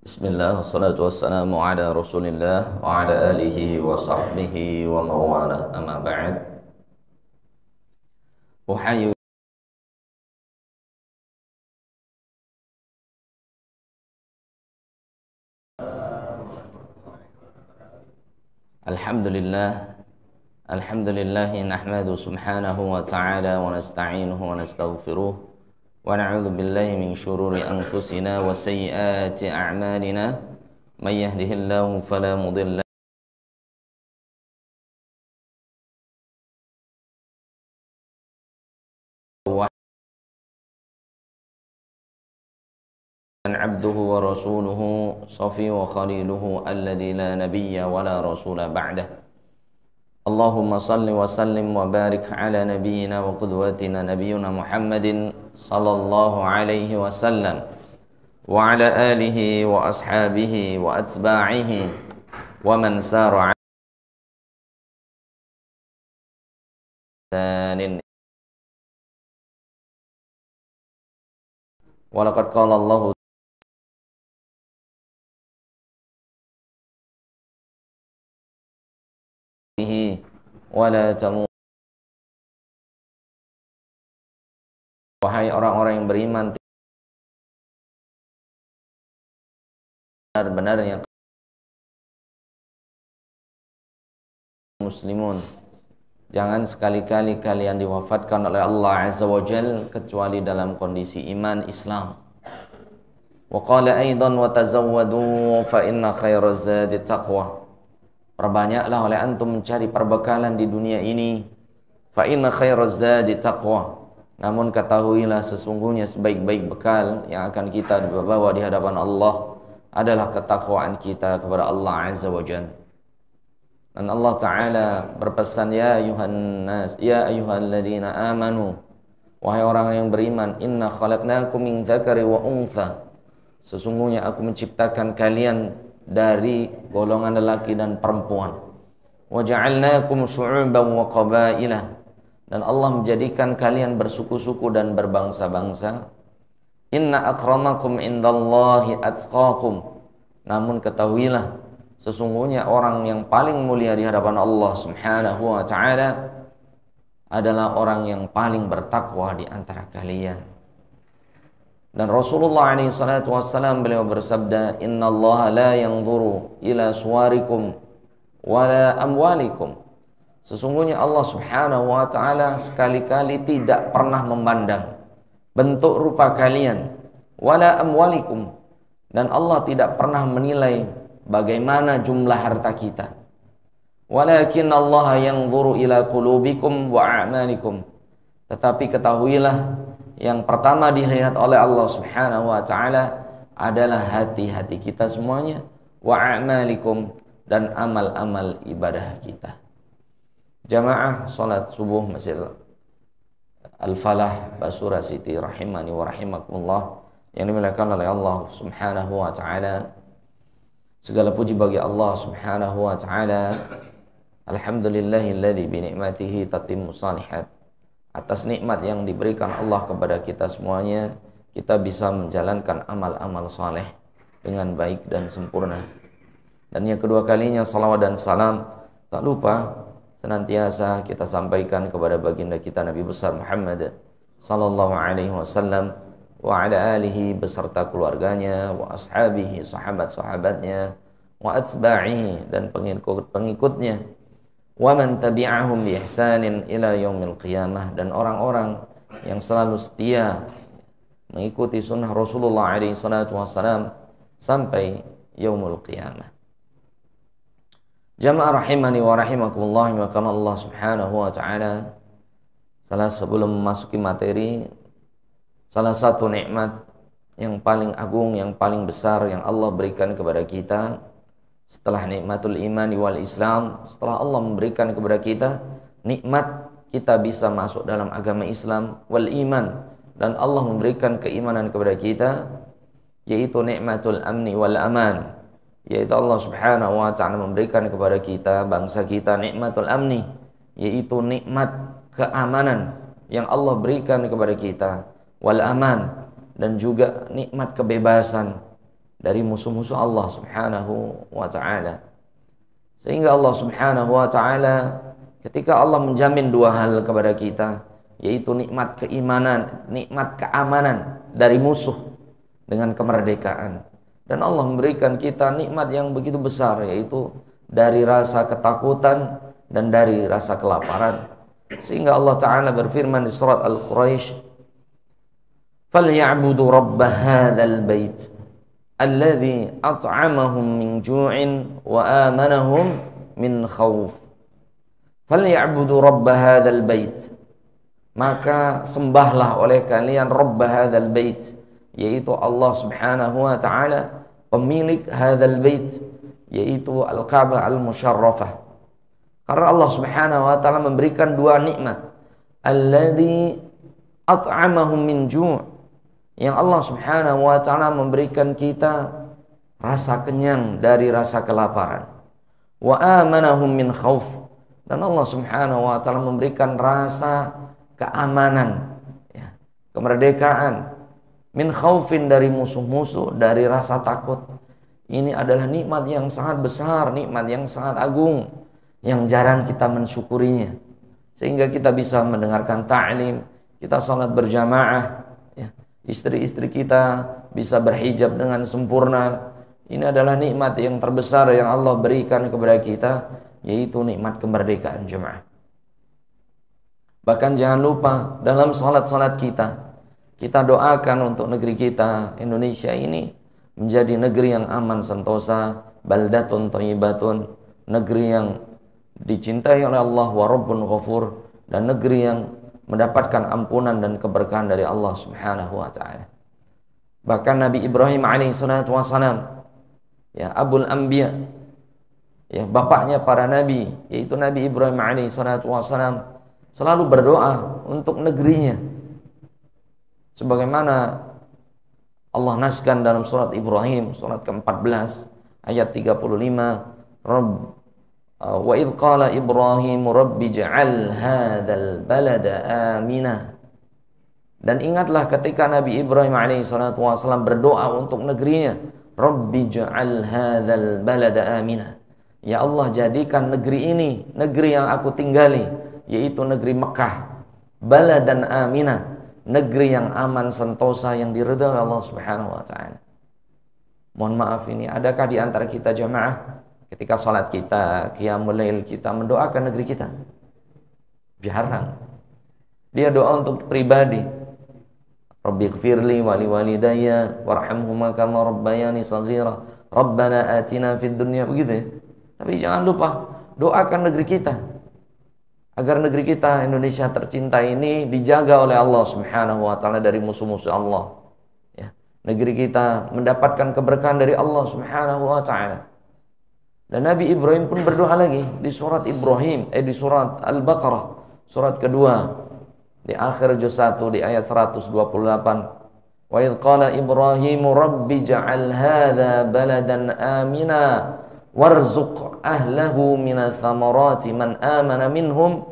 Bismillah, wassalatu wassalamu ala rasulillah wa ala alihi wa sahbihi wa mawala amma ba'd. Uhayyu Alhamdulillah Alhamdulillahi nahmadu subhanahu wa ta'ala wa nasta'inuhu wa nastaghfiruh wa na'udzu billahi min syururi anfusina wa sayyiati a'malina may yahdihillahu fala mudilla lahu عبده ورسوله صفي وخليله الذي لا نبي ولا رسول بعده اللهم صل وسلم وبارك على نبينا وقدوتنا نبينا محمد صلى الله عليه وسلم وعلى آله وأصحابه وأتباعه ومن سار على إحسان ولقد قال الله wala tamu. Wahai orang-orang yang beriman, benar-benarnya muslimun, jangan sekali-kali kalian diwafatkan oleh Allah Azza wa Jal kecuali dalam kondisi iman Islam. Wa qala aidan wa tazawwadu fa inna khairaz zadi taqwa. Perbanyaklah oleh antum mencari perbekalan di dunia ini. Fa inna khairaz zadi taqwa. Namun ketahuilah sesungguhnya sebaik-baik bekal yang akan kita bawa di hadapan Allah adalah ketakwaan kita kepada Allah Azza wa Jalla. Dan Allah Ta'ala berpesan, ya ayuhan nas, ya ayyuhalladzina amanu, wahai orang yang beriman, inna khalaqnakum min dzakari wa untha. Sesungguhnya aku menciptakan kalian dari golongan lelaki dan perempuan. Wa ja'alnakum syu'uban wa qabaila. Dan Allah menjadikan kalian bersuku-suku dan berbangsa-bangsa. Inna akramakum indallahi atqakum. Namun ketahuilah, sesungguhnya orang yang paling mulia di hadapan Allah Subhanahu wa ta'ala adalah orang yang paling bertakwa di antara kalian. Dan Rasulullah SAW beliau bersabda, Inna Allah la yanzuru ila suwarikum wala amwalikum. Sesungguhnya Allah Subhanahu wa ta'ala sekali-kali tidak pernah memandang bentuk rupa kalian, wala amwalikum, dan Allah tidak pernah menilai bagaimana jumlah harta kita. Walakin Allah yanzuru ila qulubikum wa a'malikum. Tetapi ketahuilah, yang pertama dilihat oleh Allah Subhanahu wa ta'ala adalah hati-hati kita semuanya, wa a'malikum, dan amal-amal ibadah kita. Jamaah salat subuh Masjid Al-Falah Basura City rahimani wa rahimakumullah yang dimuliakan oleh Allah Subhanahu wa ta'ala. Segala puji bagi Allah Subhanahu wa ta'ala. Alhamdulillahilladzi bi ni'matihi tatimmu shalihat. Atas nikmat yang diberikan Allah kepada kita semuanya, kita bisa menjalankan amal-amal saleh dengan baik dan sempurna. Dan yang kedua kalinya salawat dan salam tak lupa senantiasa kita sampaikan kepada baginda kita Nabi besar Muhammad sallallahu alaihi wasallam wa ala alihi beserta keluarganya, wa ashabihi, sahabat-sahabatnya, wa atba'ihi, dan pengikut-pengikutnya, wa man tabi'ahum bi ihsanin ila yaumil qiyamah, dan orang-orang yang selalu setia mengikuti sunnah Rasulullah alaihi salatu wassalam sampai yaumul qiyamah. Jamaah rahimani wa rahimakumullah, maka Allah Subhanahu wa ta'ala, sebelum memasuki materi, salah satu nikmat yang paling agung, yang paling besar yang Allah berikan kepada kita setelah nikmatul iman wal Islam, setelah Allah memberikan kepada kita nikmat kita bisa masuk dalam agama Islam wal iman, dan Allah memberikan keimanan kepada kita, yaitu nikmatul amni wal aman, yaitu Allah Subhanahu wa ta'ala memberikan kepada kita, bangsa kita, nikmatul amni, yaitu nikmat keamanan yang Allah berikan kepada kita, wal aman, dan juga nikmat kebebasan dari musuh-musuh Allah Subhanahu wa ta'ala. Sehingga Allah Subhanahu wa ta'ala ketika Allah menjamin dua hal kepada kita, yaitu nikmat keimanan, nikmat keamanan dari musuh dengan kemerdekaan. Dan Allah memberikan kita nikmat yang begitu besar, yaitu dari rasa ketakutan dan dari rasa kelaparan. Sehingga Allah Ta'ala berfirman di surat Al-Quraisy, "Falyabudu rabb hadzal bait alladzi at'amahum min ju'in wa amanahum min khauf." Falyabudu rabb hadzal bait, maka sembahlah oleh kalian rabb hadzal bait, yaitu Allah Subhanahu wa ta'ala, pemilik hadzal bait, yaitu Al-Ka'bah Al-Musyarrafah. Karena Allah Subhanahu wa ta'ala memberikan dua nikmat, alladzi at'amahum min ju', yang Allah Subhanahu wa ta'ala memberikan kita rasa kenyang dari rasa kelaparan, wa amanahum min khauf, dan Allah Subhanahu wa ta'ala memberikan rasa keamanan, ya, kemerdekaan, min khaufin, dari musuh-musuh, dari rasa takut. Ini adalah nikmat yang sangat besar, nikmat yang sangat agung, yang jarang kita mensyukurinya. Sehingga kita bisa mendengarkan ta'lim, kita salat berjamaah, ya, istri-istri kita bisa berhijab dengan sempurna. Ini adalah nikmat yang terbesar yang Allah berikan kepada kita, yaitu nikmat kemerdekaan jemaah. Bahkan jangan lupa dalam salat-salat kita doakan untuk negeri kita, Indonesia ini menjadi negeri yang aman sentosa, baldatun thayyibatun, negeri yang dicintai oleh Allah, wa rabbun ghafur, dan negeri yang mendapatkan ampunan dan keberkahan dari Allah Subhanahu wa ta'ala. Bahkan Nabi Ibrahim alaihi salatu wassalam, ya, Abul Anbiya, ya, bapaknya para nabi, yaitu Nabi Ibrahim alaihi salatu wassalam, selalu berdoa untuk negerinya. Sebagaimana Allah naskan dalam surat Ibrahim, surat ke-14 ayat 35, wa idh qala Ibrahim rabbi ja'al hadzal balada amina. Dan ingatlah ketika Nabi Ibrahim alaihi salatu wasallam berdoa untuk negerinya, rabbi ja'al hadzal balada amina, ya Allah, jadikan negeri ini negeri yang aku tinggali, yaitu negeri Mekah, baladan amina, negeri yang aman sentosa, yang diridhai Allah Subhanahu wa ta'ala. Mohon maaf, ini adakah di antara kita jamaah ketika salat kita, qiyamul lail kita mendoakan negeri kita? Jarang. Dia doa untuk pribadi, Rabbighfirli wa liwalidayya warhamhuma kama rabbayani shaghira, Rabbana atina fid dunya, begitu ya. Tapi jangan lupa doakan negeri kita, agar negeri kita Indonesia tercinta ini dijaga oleh Allah Subhanahu wa ta'ala dari musuh-musuh Allah, ya. Negeri kita mendapatkan keberkahan dari Allah Subhanahu wa ta'ala. Dan Nabi Ibrahim pun berdoa lagi di surat Ibrahim, di surat Al-Baqarah, surat kedua, di akhir juz 1 di ayat 128. Wa idh qala Ibrahim rabbi ja'al hadza baladan amina warzuq ahlahu minats thamarati man amana minhum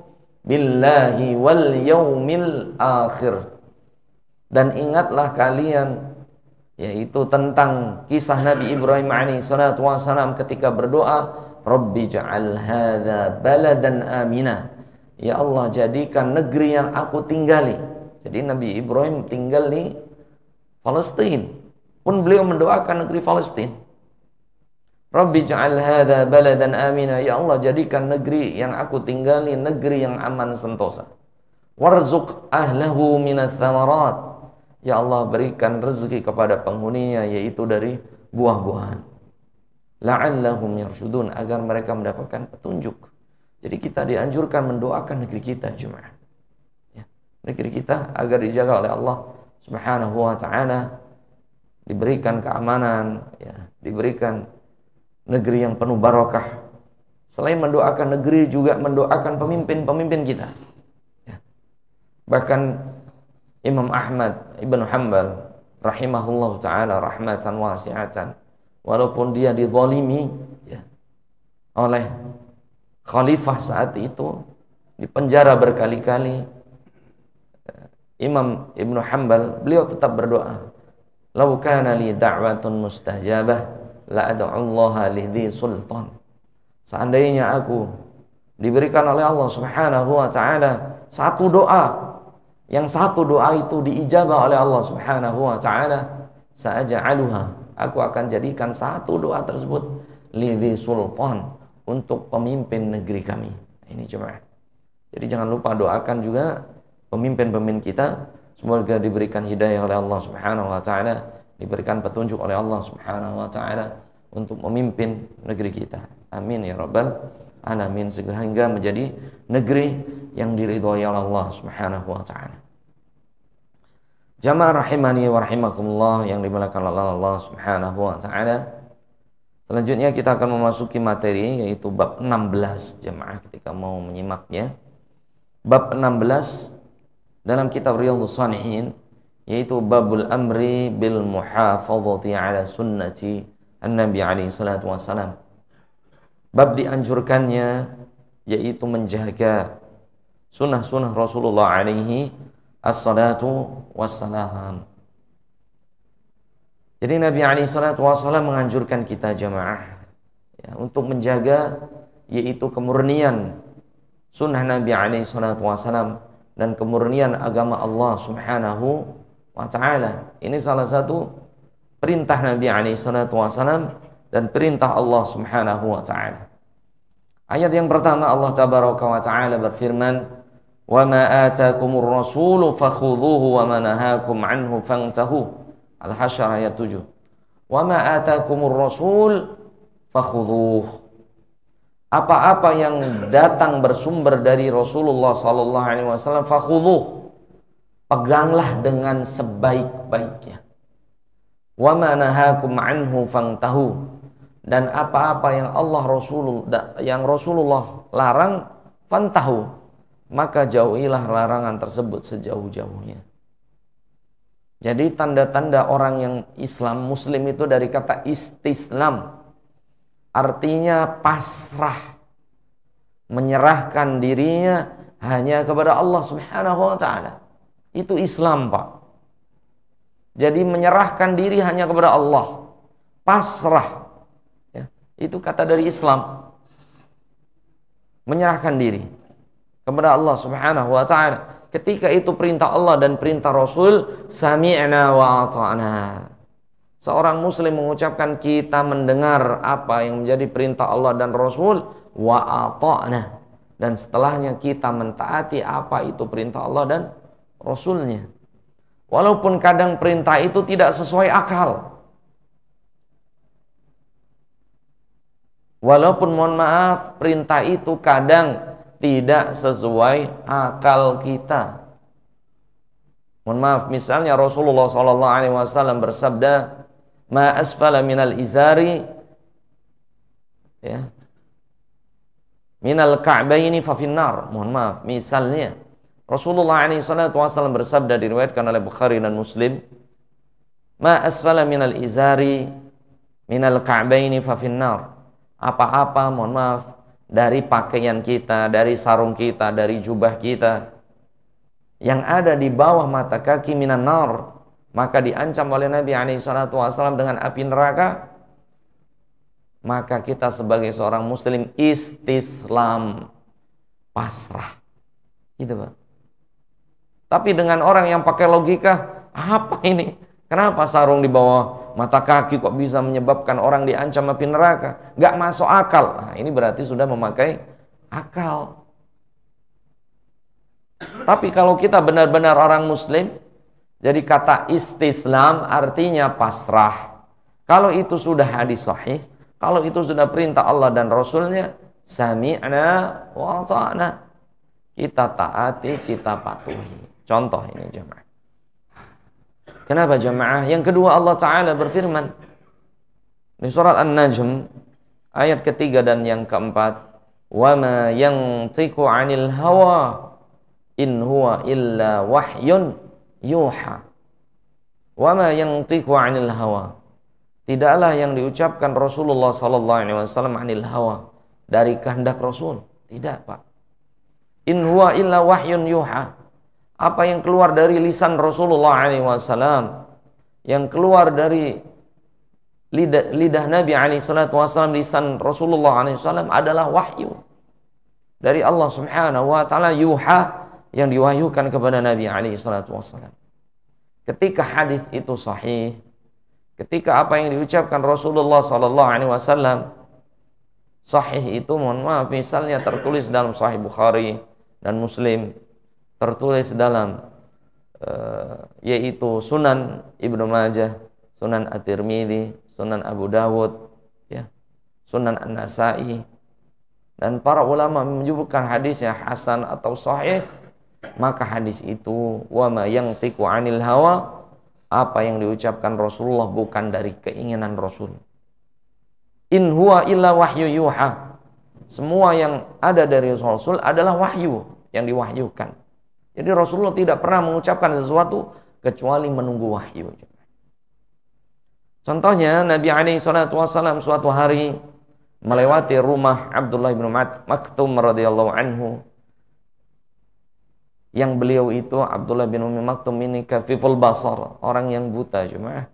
billahi wal yaumil akhir. Dan ingatlah kalian, yaitu tentang kisah Nabi Ibrahim alaihi salatu wasalam ketika berdoa, rabbi ja'al hadza baladan amina, ya Allah, jadikan negeri yang aku tinggali. Jadi Nabi Ibrahim tinggal di Palestina, pun beliau mendoakan negeri Palestina. Rabbi ja'al hadza baladan amina, ya Allah, jadikan negeri yang aku tinggali negeri yang aman sentosa. Warzuq ahlahu minats tsamarat, ya Allah, berikan rezeki kepada penghuninya, yaitu dari buah-buahan. La'allahum yarshudun, agar mereka mendapatkan petunjuk. Jadi kita dianjurkan mendoakan negeri kita jemaah, ya, negeri kita agar dijaga oleh Allah Subhanahu wa ta'ala, diberikan keamanan, ya, diberikan negeri yang penuh barakah. Selain mendoakan negeri, juga mendoakan pemimpin-pemimpin kita, ya. Bahkan Imam Ahmad Ibn Hanbal rahimahullah ta'ala rahmatan wasi'atan, walaupun dia dizalimi, ya, oleh khalifah saat itu, dipenjara berkali-kali, Imam Ibn Hanbal, beliau tetap berdoa, "Lau kana li da'watun mustajabah la ad'ullaha lidhi sultan." Seandainya aku diberikan oleh Allah Subhanahu wa taala satu doa, yang satu doa itu diijabah oleh Allah Subhanahu wa taala, sa'aj'aluha, aku akan jadikan satu doa tersebut lidhi sultan, untuk pemimpin negeri kami. Ini jemaah. Jadi jangan lupa doakan juga pemimpin-pemimpin kita, semoga diberikan hidayah oleh Allah Subhanahu wa taala, diberikan petunjuk oleh Allah Subhanahu wa taala untuk memimpin negeri kita. Amin ya rabbal alamin, sehingga menjadi negeri yang diridhoi oleh Allah Subhanahu wa taala. Jamaah rahimani wa rahimakumullah yang dimuliakan oleh Allah Subhanahu wa taala. Selanjutnya kita akan memasuki materi, yaitu bab 16 jemaah, ketika mau menyimaknya. Bab 16 dalam kitab Riyadhus Shalihin, yaitu babul amri bil muhafazati ala sunnati an-nabi alaihi salatu wassalam. Bab dianjurkannya yaitu menjaga sunnah-sunnah Rasulullah alaihi as-salatu wassalam. Jadi Nabi alaihi salatu wassalam menganjurkan kita jamaah ya, untuk menjaga yaitu kemurnian sunnah Nabi alaihi salatu wassalam dan kemurnian agama Allah Subhanahu wa taala. Ini salah satu perintah Nabi alaihi salatu wassalam dan perintah Allah Subhanahu wa taala. Ayat yang pertama, Allah tabaraka wa taala berfirman, "Wa ma ataakumur rasulu fakhudhuhu wa ma nahakum anhu fantahu." Al-Hasyr ayat 7. "Wa ma ataakumur rasul fakhudhuh." Apa-apa yang datang bersumber dari Rasulullah sallallahu alaihi wasallam, fakhudhuh, peganglah dengan sebaik-baiknya. "Wa ma nahakum anhu fantahu." Dan apa-apa yang Rasulullah larang, fantahu, maka jauhilah larangan tersebut sejauh-jauhnya. Jadi tanda-tanda orang yang Islam, Muslim itu dari kata istislam, artinya pasrah, menyerahkan dirinya hanya kepada Allah Subhanahu wa taala. Itu Islam, Pak. Jadi menyerahkan diri hanya kepada Allah, pasrah. Ya, itu kata dari Islam. Menyerahkan diri kepada Allah Subhanahu wa taala. Ketika itu perintah Allah dan perintah Rasul, sami'na wa ata'na. Seorang muslim mengucapkan kita mendengar apa yang menjadi perintah Allah dan Rasul, wa ata'na. Dan setelahnya kita mentaati apa itu perintah Allah dan Rasulnya. Walaupun kadang perintah itu tidak sesuai akal. Walaupun mohon maaf, perintah itu kadang tidak sesuai akal kita. Mohon maaf, misalnya Rasulullah SAW bersabda, "Ma asfala minal izari ya, minal ka'baini fa finnar." Mohon maaf, misalnya Rasulullah SAW bersabda, diriwayatkan oleh Bukhari dan Muslim, "Ma asfala minal izari minal ka'baini fa finnar." Apa-apa, mohon maaf, dari pakaian kita, dari sarung kita, dari jubah kita yang ada di bawah mata kaki, minan nar, maka diancam oleh Nabi SAW dengan api neraka. Maka kita sebagai seorang muslim istislam, pasrah, gitu Pak. Tapi dengan orang yang pakai logika, apa ini? Kenapa sarung di bawah mata kaki kok bisa menyebabkan orang diancam api neraka? Gak masuk akal. Nah, ini berarti sudah memakai akal. Tapi kalau kita benar-benar orang muslim, jadi kata istislam artinya pasrah. Kalau itu sudah hadis sahih, kalau itu sudah perintah Allah dan Rasulnya, sami'na wa ata'na. Kita taati, kita patuhi. Contoh ini jemaah. Kenapa jemaah? Yang kedua, Allah Ta'ala berfirman di surat An-Najm ayat ketiga dan yang keempat, "Wa ma yantiqu 'anil hawa in huwa illa wahyun yuha." Wa ma yantiqu 'anil hawa. Tidaklah yang diucapkan Rasulullah sallallahu alaihi wasallam 'anil hawa, dari kehendak Rasul. Tidak, Pak. In huwa illa wahyun yuha. Apa yang keluar dari lisan Rasulullah SAW yang keluar dari lidah Nabi SAW, lisan Rasulullah SAW adalah wahyu dari Allah Subhanahu wa taala, yuha, yang diwahyukan kepada Nabi SAW. Ketika hadis itu sahih, ketika apa yang diucapkan Rasulullah SAW sahih itu, mohon maaf, misalnya tertulis dalam Sahih Bukhari dan Muslim, tertulis dalam yaitu Sunan Ibnu Majah, Sunan At-Tirmidzi, Sunan Abu Dawud, ya, Sunan An-Nasa'i, dan para ulama menyebutkan hadisnya hasan atau sahih, maka hadis itu wa ma yantiqu 'anil hawa, apa yang diucapkan Rasulullah bukan dari keinginan Rasul. In huwa illa wahyu yuha, semua yang ada dari Rasul adalah wahyu yang diwahyukan. Jadi Rasulullah tidak pernah mengucapkan sesuatu kecuali menunggu wahyu. Contohnya Nabi SAW suatu hari melewati rumah Abdullah bin Maktum radhiyallahu anhu, yang beliau itu, Abdullah bin Maktum ini, kafiful basar, orang yang buta jemaah.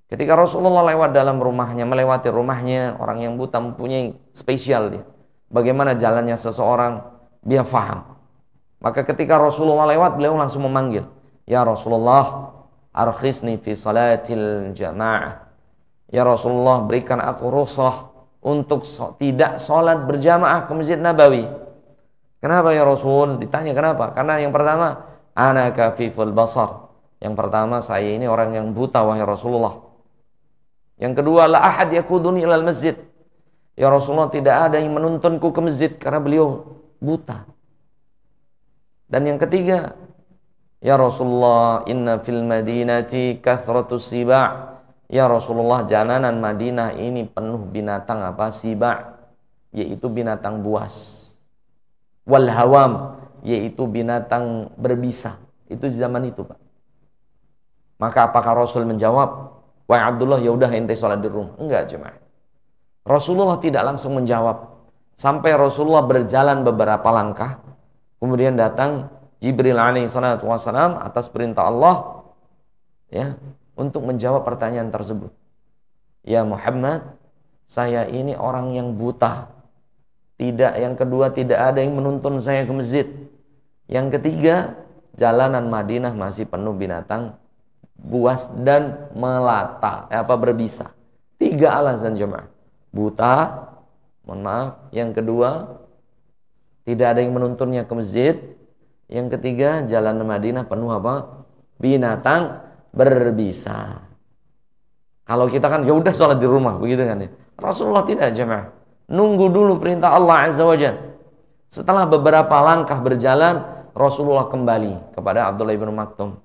Ketika Rasulullah lewat dalam rumahnya, melewati rumahnya, orang yang buta mempunyai spesial dia. Bagaimana jalannya seseorang, dia faham. Maka ketika Rasulullah lewat, beliau langsung memanggil, ya Rasulullah, arkhisni fi salatil jamaah. Ya Rasulullah, berikan aku rukhsah untuk tidak sholat berjamaah ke Masjid Nabawi. Kenapa ya Rasul? Ditanya kenapa? Karena yang pertama, ana kafiful basar. Yang pertama, saya ini orang yang buta, wahai Rasulullah. Yang kedua, la ahad yakuduni ilal masjid. Ya Rasulullah, tidak ada yang menuntunku ke masjid karena beliau buta. Dan yang ketiga, ya Rasulullah, inna fil madinati kathratus siba'. Ya Rasulullah, jalanan Madinah ini penuh binatang apa? Siba', yaitu binatang buas. Wal hawam, yaitu binatang berbisa. Itu zaman itu, Pak. Maka apakah Rasul menjawab, wahai Abdullah, ya udah ente sholat di rumah? Enggak, jemaah. Rasulullah tidak langsung menjawab. Sampai Rasulullah berjalan beberapa langkah, kemudian datang Jibril alaihissalam atas perintah Allah, ya, untuk menjawab pertanyaan tersebut. Ya Muhammad, saya ini orang yang buta. Tidak, yang kedua, tidak ada yang menuntun saya ke masjid. Yang ketiga, jalanan Madinah masih penuh binatang buas dan melata, berbisa. 3 alasan jemaah. Buta, mohon maaf. Yang kedua, tidak ada yang menuntunnya ke masjid. Yang ketiga, jalanan Madinah penuh apa? Binatang berbisa. Kalau kita kan ya udah sholat di rumah, begitu kan ya. Rasulullah tidak, jemaah. Nunggu dulu perintah Allah Azza wa Jalla. Setelah beberapa langkah berjalan, Rasulullah kembali kepada Abdullah bin Maktum.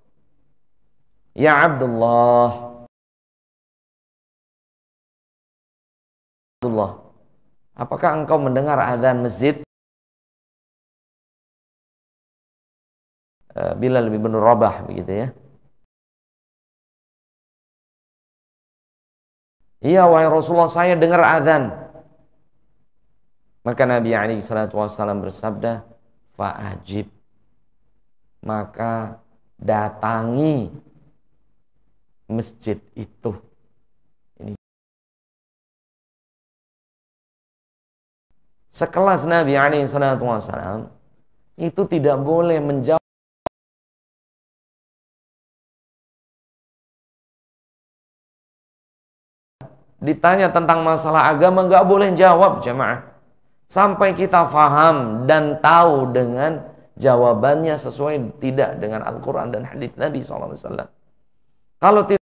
Ya Abdullah, apakah engkau mendengar azan masjid? Bilal bin Rabah, begitu ya. Iya wahai Rasulullah, saya dengar azan. Maka Nabi SAW bersabda, fa'ajib, maka datangi masjid itu. Ini sekelas Nabi SAW itu tidak boleh menjawab. Ditanya tentang masalah agama, nggak boleh jawab jemaah. Sampai kita faham dan tahu dengan jawabannya sesuai tidak dengan Al-Quran dan hadis Nabi SAW. Kalau tidak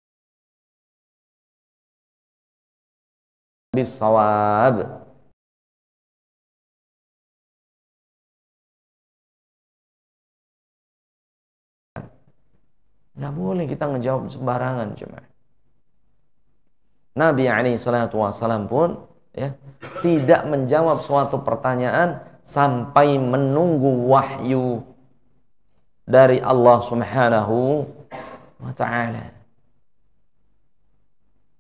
bisawab, nggak boleh kita ngejawab sembarangan cuma. Nabi SAW pun ya, tidak menjawab suatu pertanyaan sampai menunggu wahyu dari Allah Subhanahu wa ta'ala.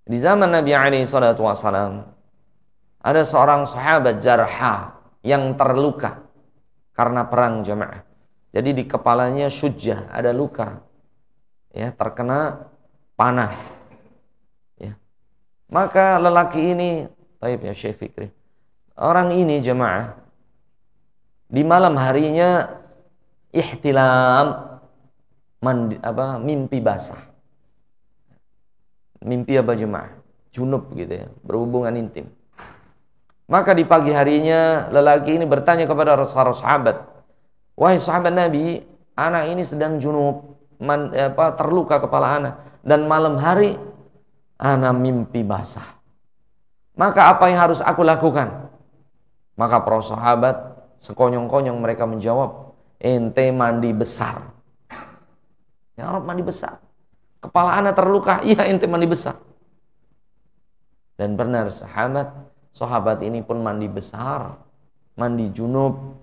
Di zaman Nabi SAW ada seorang sahabat jarha yang terluka karena perang jamaah. Jadi di kepalanya syujjah, ada luka, ya, terkena panah. Ya. Maka lelaki ini, taib ya Syekh Fikri, orang ini jemaah di malam harinya ihtilam, mimpi basah. Mimpi apa jemaah? Junub gitu ya, berhubungan intim. Maka di pagi harinya lelaki ini bertanya kepada sahabat, wahai sahabat Nabi, anak ini sedang junub, terluka kepala anak, dan malam hari anak mimpi basah. Maka apa yang harus aku lakukan? Maka para sahabat sekonyong-konyong mereka menjawab, ente mandi besar. Ya Rabb, mandi besar. Kepala anak terluka, iya ente mandi besar. Dan benar sahabat ini pun mandi besar, mandi junub.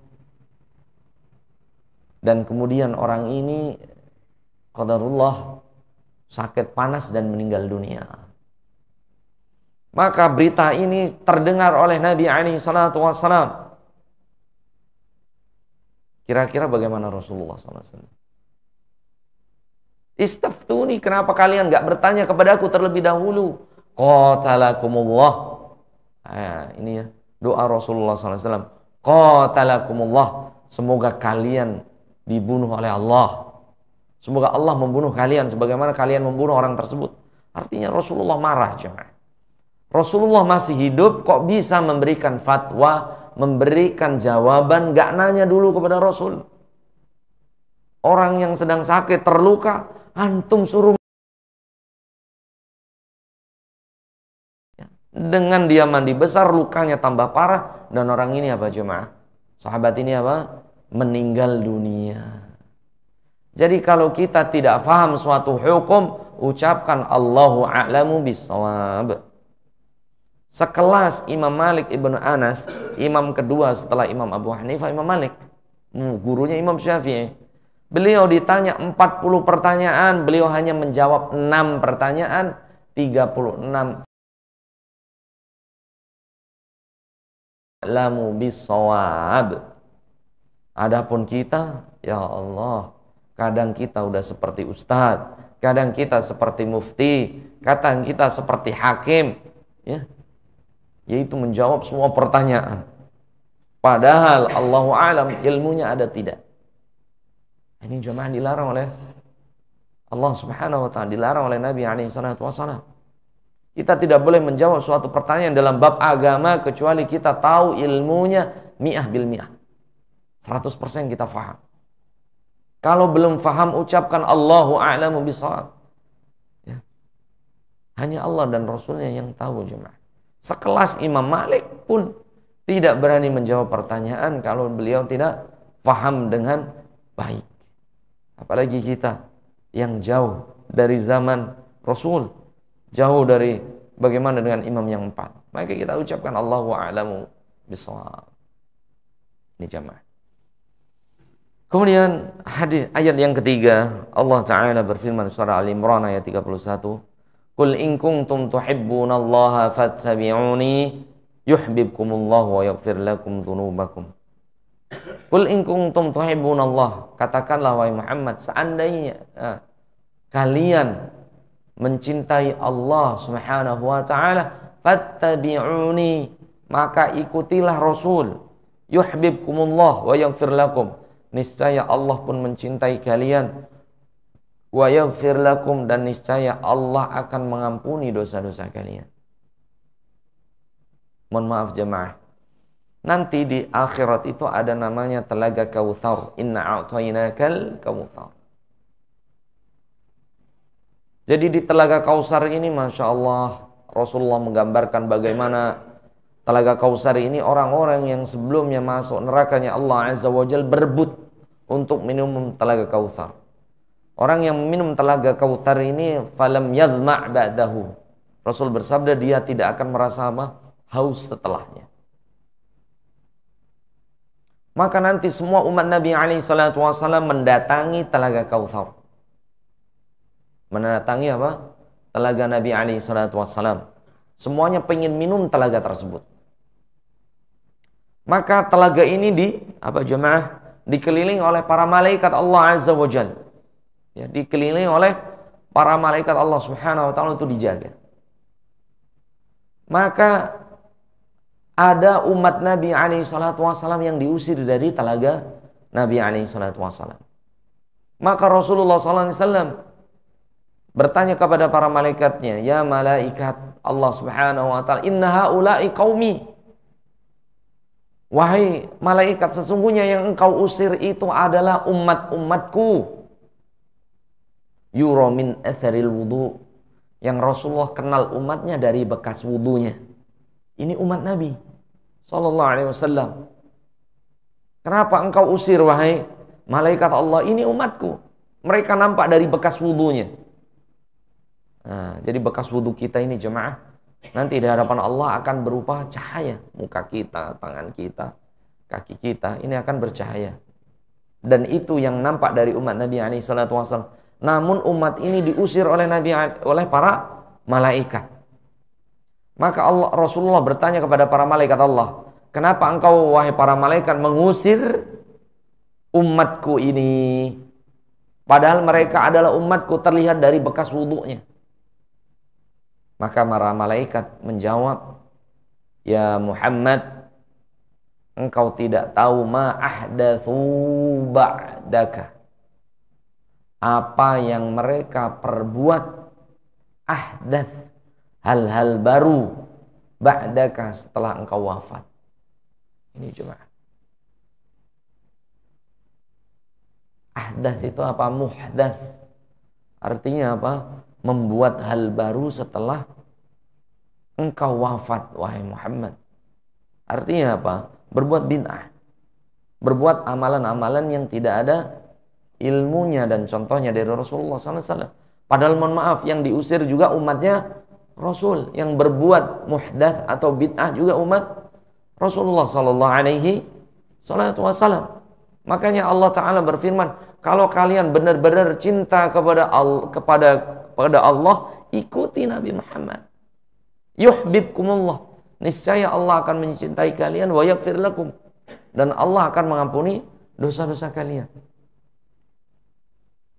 Dan kemudian orang ini qadarullah sakit panas dan meninggal dunia. Maka berita ini terdengar oleh Nabi alaihi salatu wassalam. Kira-kira bagaimana Rasulullah SAW? Istaftuni, kenapa kalian gak bertanya kepada aku terlebih dahulu? Qatalakumullah. Ini ya doa Rasulullah SAW. Qatalakumullah, semoga kalian dibunuh oleh Allah. Semoga Allah membunuh kalian sebagaimana kalian membunuh orang tersebut. Artinya Rasulullah marah jemaah. Rasulullah masih hidup kok bisa memberikan fatwa, memberikan jawaban, gak nanya dulu kepada Rasul. Orang yang sedang sakit, terluka, antum suruh. Dengan dia mandi besar, lukanya tambah parah. Dan orang ini apa jemaah? Sahabat ini apa? Meninggal dunia. Jadi kalau kita tidak faham suatu hukum, ucapkan Allahu a'lamu bissawab. Sekelas Imam Malik ibn Anas, imam kedua setelah Imam Abu Hanifah, Imam Malik, gurunya Imam Syafi'i. Beliau ditanya 40 pertanyaan, beliau hanya menjawab 6 pertanyaan, 36 lamu bisawab. Adapun kita, ya Allah, kadang kita udah seperti ustadz, kadang kita seperti mufti, kadang kita seperti hakim, ya, yaitu menjawab semua pertanyaan. Padahal Allahu a'lam ilmunya ada tidak. Ini jemaah dilarang oleh Allah Subhanahu wa ta'ala, dilarang oleh Nabi alaihi salatu wasallam. Kita tidak boleh menjawab suatu pertanyaan dalam bab agama kecuali kita tahu ilmunya mi'ah bil mi'ah. 100% kita faham. Kalau belum faham, ucapkan Allahu a'lamu bishawab. Ya. Hanya Allah dan Rasulnya yang tahu jemaah. Sekelas Imam Malik pun tidak berani menjawab pertanyaan kalau beliau tidak faham dengan baik. Apalagi kita yang jauh dari zaman Rasul, jauh dari bagaimana dengan imam yang 4. Maka kita ucapkan Allahu a'lamu bishawab. Ini jamaah. Kemudian ayat yang ketiga, Allah Ta'ala berfirman surah Al-Imran ayat 31. Qul in kuntum tuhibbunallaha fattabi'uni yuhibbukumullahu wa yaghfir lakum dzunubakum. Qul in kuntum tuhibbunallah, katakanlah wahai Muhammad, seandainya kalian mencintai Allah Subhanahu wa ta'ala, fattabi'uni, maka ikutilah Rasul, yuhibbukumullah wa yaghfir lakum, niscaya Allah pun mencintai kalian, wa yaghfir lakum, dan niscaya Allah akan mengampuni dosa-dosa kalian. Mohon maaf jemaah, nanti di akhirat itu ada namanya telaga Kautsar. Inna a'tainakal kautsar. Jadi di telaga Kautsar ini, masya Allah, Rasulullah menggambarkan bagaimana telaga Kautsar ini orang-orang yang sebelumnya masuk nerakanya Allah Azza wa Jalla berebut untuk minum telaga Kautsar. Orang yang minum telaga Kautsar ini falam yadhma' ba'dahu. Rasul bersabda dia tidak akan merasa haus setelahnya. Maka nanti semua umat Nabi alaihi salatu wasallam mendatangi telaga Kautsar. Mendatangi apa? Telaga Nabi alaihi salatu wasallam. Semuanya pengen minum telaga tersebut. Maka telaga ini dikelilingi oleh para malaikat Allah Azza wa Jalla. Ya, dikelilingi oleh para malaikat Allah Subhanahu wa taala itu dijaga. Maka ada umat Nabi alaihi salatu wasallam yang diusir dari telaga Nabi alaihi salatu wasallam. Maka Rasulullah sallallahu alaihi wasallam bertanya kepada para malaikatnya, "Ya malaikat Allah Subhanahu wa taala, inna haula'i qaumi." Wahai malaikat, sesungguhnya yang engkau usir itu adalah umat-umatku. Yura min atharil wudu. Yang Rasulullah kenal umatnya dari bekas wudunya. Ini umat Nabi sallallahu alaihi wasallam. Kenapa engkau usir wahai malaikat Allah? Ini umatku. Mereka nampak dari bekas wudunya. Nah, jadi bekas wudu kita ini jemaah, nanti di hadapan Allah akan berupa cahaya. Muka kita, tangan kita, kaki kita, ini akan bercahaya. Dan itu yang nampak dari umat Nabi SAW. Namun umat ini diusir oleh oleh para malaikat. Maka Rasulullah bertanya kepada para malaikat Allah, kenapa engkau wahai para malaikat mengusir umatku ini? Padahal mereka adalah umatku, terlihat dari bekas wudunya. Maka para malaikat menjawab, "Ya Muhammad, engkau tidak tahu ma ahdatsu ba'daka." Apa yang mereka perbuat, ahdats, hal-hal baru, ba'daka, setelah engkau wafat. Ini cuma ahdats itu apa? Muhdats. Artinya apa? Membuat hal baru setelah engkau wafat, wahai Muhammad. Artinya apa? Berbuat bid'ah. Berbuat amalan-amalan yang tidak ada ilmunya dan contohnya dari Rasulullah SAW. Padahal mohon maaf, yang diusir juga umatnya Rasul. Yang berbuat muhdats atau bid'ah juga umat Rasulullah SAW. Makanya Allah Ta'ala berfirman, kalau kalian benar-benar cinta kepada Allah, ikuti Nabi Muhammad. Yuhibbukumullah. Niscaya Allah akan mencintai kalian, wa yaghfir lakum. Dan Allah akan mengampuni dosa-dosa kalian.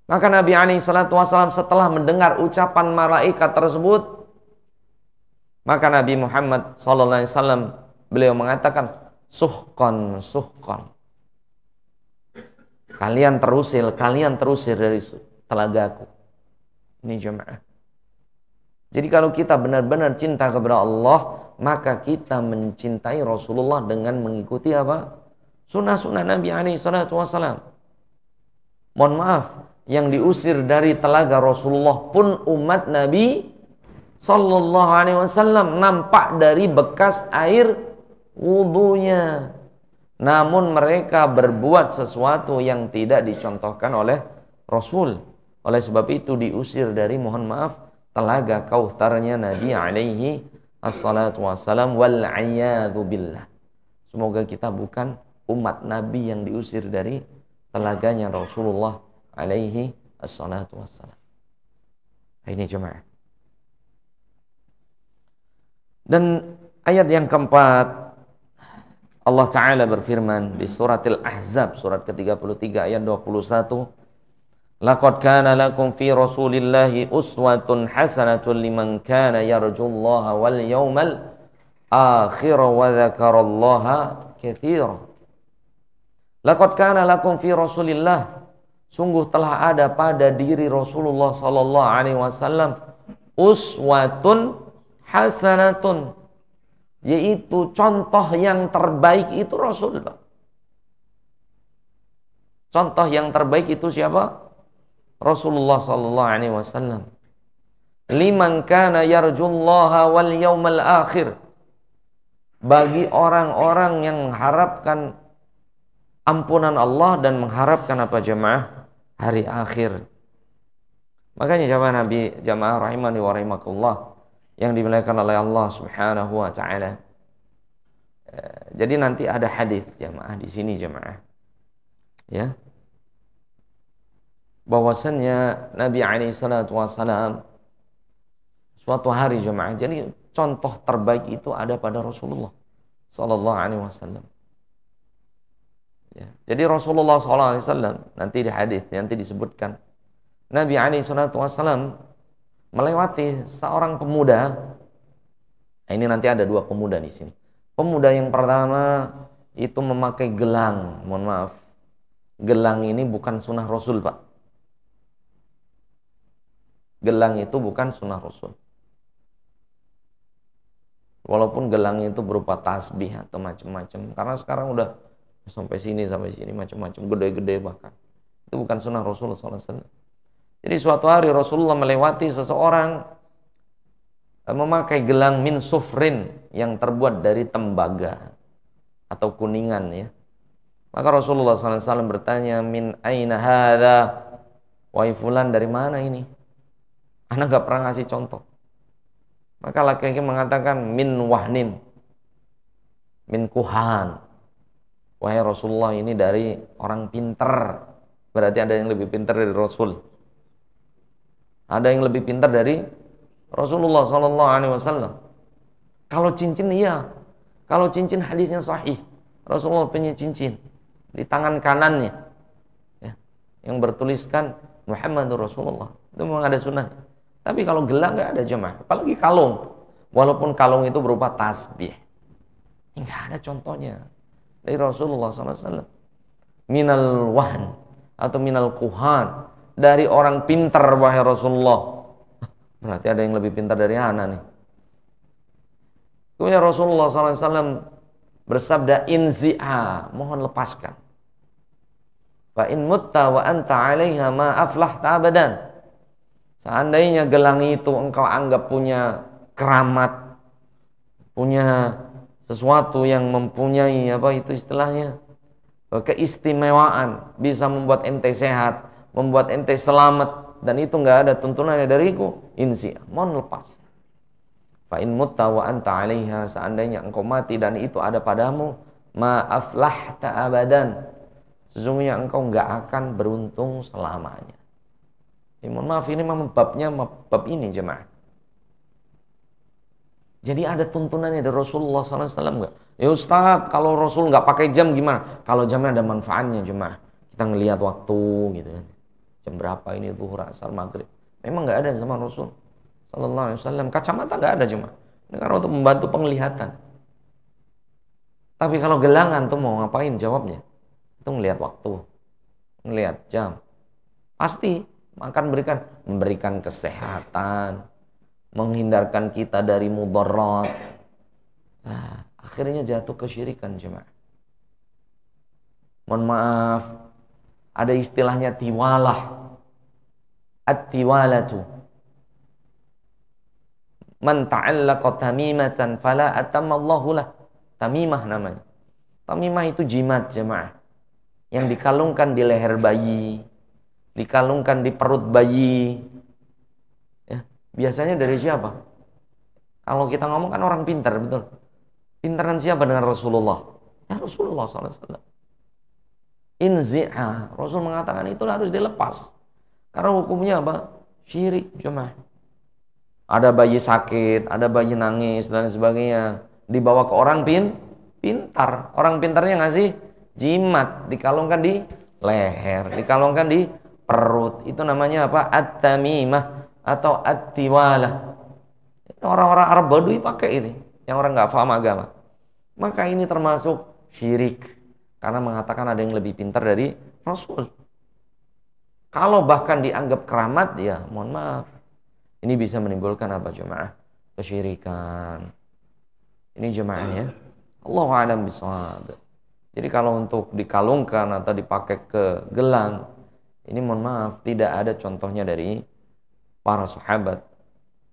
Maka Nabi SAW setelah mendengar ucapan malaikat tersebut, maka Nabi Muhammad SAW beliau mengatakan, suhqan, suhqan. Kalian terusir dari telagaku. Ini jemaah. Jadi kalau kita benar-benar cinta kepada Allah, maka kita mencintai Rasulullah dengan mengikuti apa? Sunnah-sunnah Nabi SAW. Mohon maaf, yang diusir dari telaga Rasulullah pun umat Nabi SAW nampak dari bekas air wudunya. Namun mereka berbuat sesuatu yang tidak dicontohkan oleh Rasul. Oleh sebab itu diusir dari, mohon maaf, telaga Kautsarnya Nabi alaihi assalatu wassalam, wal'iyadzu billah. Semoga kita bukan umat Nabi yang diusir dari telaganya Rasulullah alaihi assalatu wassalam. Ini jemaah. Dan ayat yang keempat, Allah Ta'ala berfirman di surat Al-Ahzab, surat ke-33 ayat 21, laqad kana lakum fi rasulillahi uswatun hasanatun liman kana yarjullaha wal yawmal akhir wa dzakarallaha katsira. Laqad kana lakum fi rasulillah, sungguh telah ada pada diri Rasulullah sallallahu alaihi wasallam uswatun hasanatun, yaitu contoh yang terbaik itu Rasul. Contoh yang terbaik itu siapa? Rasulullah sallallahu alaihi wasallam. Liman kana yarjullaha wal yaumal akhir, bagi orang-orang yang mengharapkan ampunan Allah dan mengharapkan apa jemaah? Hari akhir. Makanya jemaah rahimani wa rahimakumullah yang dimuliakan oleh Allah Subhanahu wa taala. Jadi nanti ada hadis jemaah di sini jemaah. Ya. Bahwasannya Nabi alaihi salatu wasallam suatu hari jemaah. Jadi contoh terbaik itu ada pada Rasulullah sallallahu alaihi wasallam. Ya. Jadi Rasulullah sallallahu alaihi wasallam nanti di hadis nanti disebutkan Nabi SAW melewati seorang pemuda. Nah, ini nanti ada dua pemuda di sini. Pemuda yang pertama itu memakai gelang. Mohon maaf, gelang ini bukan sunnah Rasul, Pak. Gelang itu bukan sunnah Rasul. Walaupun gelang itu berupa tasbih atau macam-macam. Karena sekarang udah sampai sini macam-macam, gede-gede bahkan. Itu bukan sunnah Rasulullah SAW. Jadi suatu hari Rasulullah melewati seseorang memakai gelang min sufrin yang terbuat dari tembaga atau kuningan ya. Maka Rasulullah SAW bertanya, min aina hadha? Wahai fulan, dari mana ini? Anak gak pernah ngasih contoh. Maka laki-laki mengatakan min wahnin, min kuhan. Wahai Rasulullah, ini dari orang pintar. Berarti ada yang lebih pintar dari Rasul. Ada yang lebih pintar dari Rasulullah SAW. Kalau cincin iya, kalau cincin hadisnya sahih. Rasulullah punya cincin di tangan kanannya, ya, yang bertuliskan Muhammadur Rasulullah. Itu memang ada sunnah. Tapi kalau gelang nggak ada jemaah, apalagi kalung. Walaupun kalung itu berupa tasbih, nggak ada contohnya dari Rasulullah SAW. Minal wahn atau minal kuhan, dari orang pintar wahai Rasulullah. Berarti ada yang lebih pintar dari ana nih. Kemudian Rasulullah SAW bersabda, inzi'a, mohon lepaskan. Fa in mutta wa anta 'alaiha ma aflahta abadan. Seandainya gelang itu engkau anggap punya keramat, punya sesuatu yang mempunyai apa itu istilahnya, keistimewaan, bisa membuat ente sehat, membuat ente selamat, dan itu nggak ada tuntunannya dariku, inzi'a, mohon lepas. Fa in mutta wa anta 'alaiha, seandainya engkau mati dan itu ada padamu, ma aflahta abadan, sesungguhnya engkau enggak akan beruntung selamanya. Ya, mohon maaf, ini memang babnya bab ini jemaah. Jadi ada tuntunannya dari Rasulullah SAW enggak? Ya Ustaz, kalau Rasul enggak pakai jam gimana? Kalau jamnya ada manfaatnya jemaah. Kita ngelihat waktu gitu kan. Jam berapa ini, zuhur, asar, maghrib. Memang enggak ada zaman Rasul Sallallahu Alaihi Wasallam. Kacamata enggak ada jemaah. Ini karena untuk membantu penglihatan. Tapi kalau gelangan tuh mau ngapain jawabnya? Itu ngelihat waktu, ngelihat jam. Pasti akan memberikan kesehatan, menghindarkan kita dari mudarat. Nah, akhirnya jatuh kesyirikan jemaah. Mohon maaf, ada istilahnya tiwalah. At-tiwalatu. Man ta'allaqa tamimatan fala atamallahu lah. Tamimah namanya. Tamimah itu jimat jemaah, yang dikalungkan di leher bayi, dikalungkan di perut bayi. Ya, biasanya dari siapa? Kalau kita ngomong kan orang pintar, betul. Pintaran siapa dengan Rasulullah? Ya Rasulullah SAW. Inzi'a, Rasul mengatakan itu harus dilepas. Karena hukumnya apa? Syirik jemaah. Ada bayi sakit, ada bayi nangis dan sebagainya, dibawa ke orang pintar. Orang pintarnya ngasih jimat, dikalungkan di leher, dikalungkan di perut. Itu namanya apa? At-tamimah atau at-tiwalah. Orang-orang Arab Badui pakai ini, yang orang nggak paham agama. Maka ini termasuk syirik, karena mengatakan ada yang lebih pintar dari Rasul. Kalau bahkan dianggap keramat, ya mohon maaf, ini bisa menimbulkan apa jemaah? Kesyirikan. Ini jemaahnya. Allahu a'lam bishawab. Jadi kalau untuk dikalungkan atau dipakai ke gelang, ini mohon maaf, tidak ada contohnya dari para sahabat,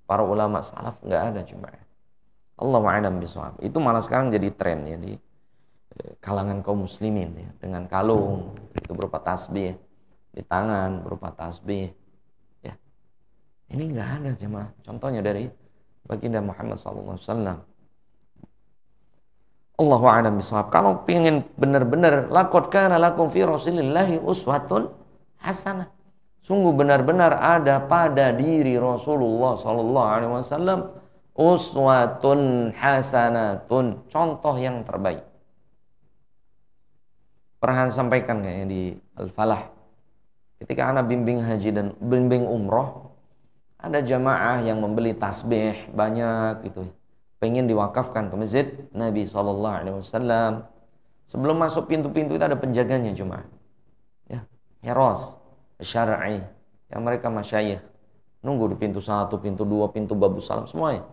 para ulama salaf, nggak ada jemaah. Allahu a'lam bishawab. Itu malah sekarang jadi tren ya di kalangan kaum muslimin ya, dengan kalung itu berupa tasbih, di tangan berupa tasbih. Ya. Ini nggak ada jemaah contohnya dari baginda Muhammad SAW. Allahu a'lam bishawab. Kalau ingin benar-benar laqad kana lakum fi Rasulillahi uswatun hasanah. Sungguh benar-benar ada pada diri Rasulullah sallallahu alaihi wasallam uswatun hasanatun, contoh yang terbaik. Pernah sampaikan kayaknya di Al-Falah Ketika anak bimbing haji dan bimbing umroh, ada jamaah yang membeli tasbih banyak gitu, pengen diwakafkan ke masjid Nabi SAW. Sebelum masuk pintu-pintu itu ada penjaganya jemaah, ya, heros syar'i, yang mereka masyayikh nunggu di pintu 1, pintu 2, pintu babus salam semuanya,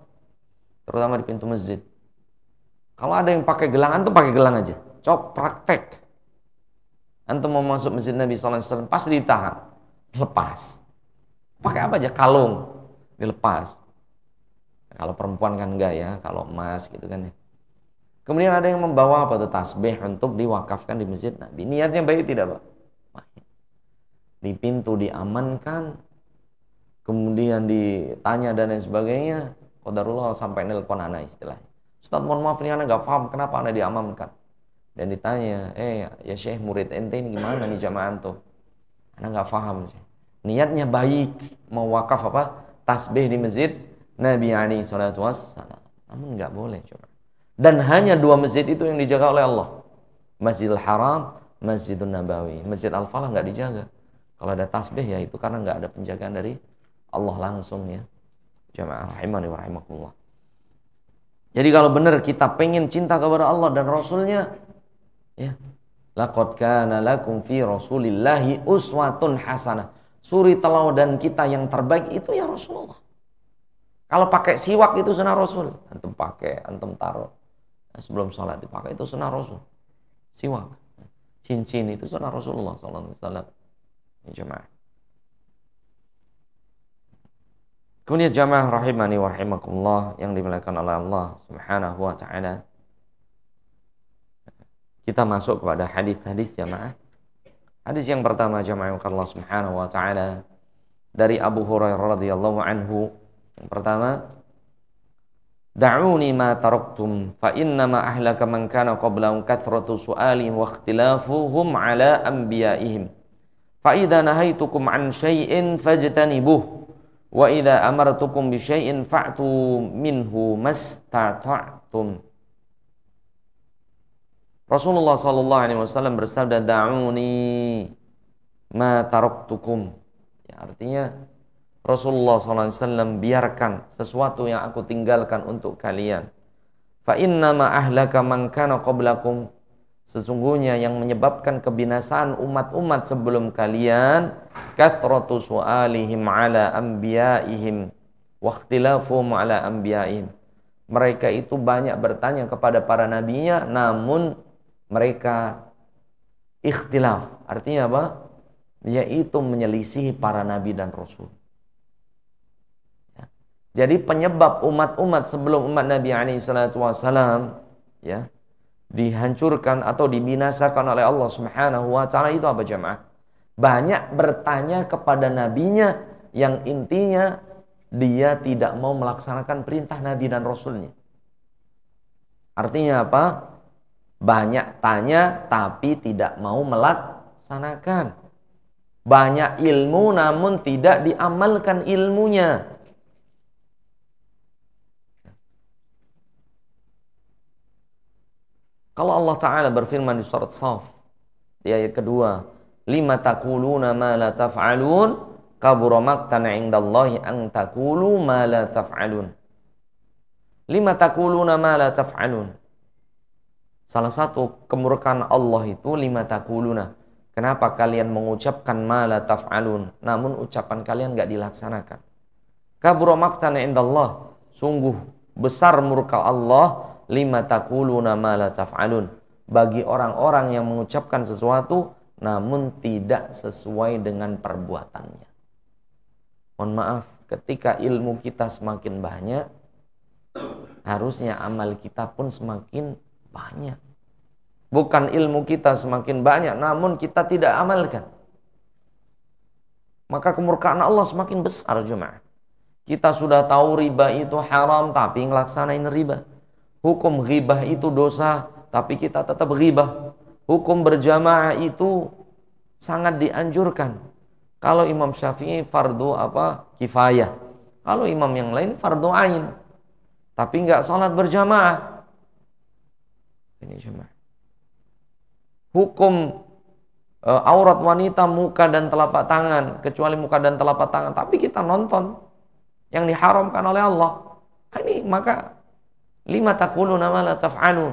terutama di pintu masjid. Kalau ada yang pakai gelang, antum pakai gelang aja, cok praktek. Antum mau masuk masjid Nabi SAW pasti ditahan, lepas. Pakai apa aja, kalung dilepas. Kalau perempuan kan enggak ya, kalau emas gitu kan ya. Kemudian ada yang membawa apa tuh, tasbih untuk diwakafkan di masjid Nabi. Niatnya baik tidak, Pak? Baik. Di pintu diamankan, kemudian ditanya dan lain sebagainya. Qadarullah sampai nelpon anak istilahnya. Ustaz, mohon maaf ini anak gak paham kenapa anak diamankan. Dan ditanya, ya Syekh, murid ente ini gimana nih jamaah antum? Anak gak paham. Niatnya baik, mau wakaf apa? Tasbih di masjid Nabi SAW. Namun gak boleh coba. Dan hanya 2 masjid itu yang dijaga oleh Allah. Masjidil Haram, Masjidun Nabawi. Masjid Al-Falah nggak dijaga. Kalau ada tasbih ya itu karena nggak ada penjagaan dari Allah langsung ya. Jamaah rahimani wa rahimakumullah. Jadi kalau benar kita pengen cinta kepada Allah dan Rasulnya, ya, laqad kana lakum fi Rasulillahi uswatun hasanah. Suri teladan kita yang terbaik itu ya Rasulullah. Kalau pakai siwak itu sunnah Rasul. Antum pakai, antum taruh. Sebelum sholat dipakai, itu sunnah Rasul. Siwak, cincin itu sunnah Rasulullah SAW. Ini jemaah. Kemudian jemaah rahimani wa rahimakumullah yang dimuliakan oleh Allah Subhanahu wa taala. Kita masuk kepada hadis-hadis jemaah. Hadis yang pertama jemaah Allah Subhanahu wa taala dari Abu Hurairah radhiyallahu anhu. Yang pertama, da'uni ma taraktum fa innama ahlaka man kana qablahum kathratu su'alihim wa ikhtilafuhum ala anbiya'ihim fa idza nahaitukum an syai'in fajtanibuh wa idza amartukum bi syai'in fa'tu minhu mastata'tum. Rasulullah sallallahu alaihi wasallam bersabda, da'uni ma taraktukum. Ya, artinya Rasulullah SAW biarkan sesuatu yang aku tinggalkan untuk kalian. Fa innama ahlaka man kana qablakum. Sesungguhnya yang menyebabkan kebinasaan umat-umat sebelum kalian, kathratu su'alihim ala anbiya'ihim wa ikhtilafuhum ala anbiya'ihim. Mereka itu banyak bertanya kepada para nabinya, namun mereka ikhtilaf. Artinya apa? Yaitu menyelisihi para nabi dan rasul. Jadi penyebab umat-umat sebelum umat Nabi SAW ya dihancurkan atau dibinasakan oleh Allah Subhanahu wa taala itu apa jemaah? Banyak bertanya kepada nabinya yang intinya dia tidak mau melaksanakan perintah nabi dan rasulnya. Artinya apa? Banyak tanya tapi tidak mau melaksanakan. Banyak ilmu namun tidak diamalkan ilmunya. Kalau Allah Ta'ala berfirman di surat Shaf di ayat kedua, lima taquluna ma la taf'alun kabura maqtan 'indallahi an taqulu ma la taf'alun. Lima taquluna ma la taf'alun. Salah satu kemurkaan Allah itu lima taquluna. Kenapa kalian mengucapkan ma la taf'alun namun ucapan kalian enggak dilaksanakan? Kabura maqtan 'indallah. Sungguh besar murka Allah. Lima taquluna ma la taf'alun. Bagi orang-orang yang mengucapkan sesuatu namun tidak sesuai dengan perbuatannya. Mohon maaf, ketika ilmu kita semakin banyak, harusnya amal kita pun semakin banyak. Bukan ilmu kita semakin banyak namun kita tidak amalkan. Maka kemurkaan Allah semakin besar jemaah. Kita sudah tahu riba itu haram tapi ngelaksanain riba. Hukum ghibah itu dosa, tapi kita tetap ghibah. Hukum berjamaah itu sangat dianjurkan. Kalau Imam Syafi'i fardu kifayah. Kalau imam yang lain fardu ain. Tapi enggak sholat berjamaah. Ini jemaah. Hukum aurat wanita muka dan telapak tangan, kecuali muka dan telapak tangan, tapi kita nonton yang diharamkan oleh Allah. Ini maka lima taquluna ma la taf'alun.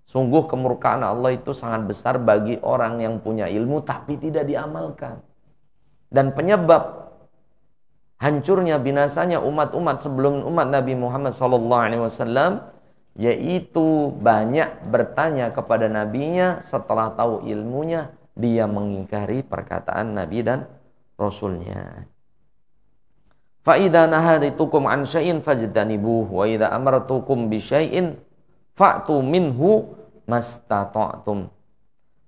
Sungguh kemurkaan Allah itu sangat besar bagi orang yang punya ilmu tapi tidak diamalkan. Dan penyebab hancurnya binasanya umat-umat sebelum umat Nabi Muhammad SAW yaitu banyak bertanya kepada nabinya, setelah tahu ilmunya dia mengingkari perkataan Nabi dan Rasulnya. Fa idza nahaytukum an syai'in fajtanibuh wa idza amartukum bi syai'in fa'tu minhu mastata'tum.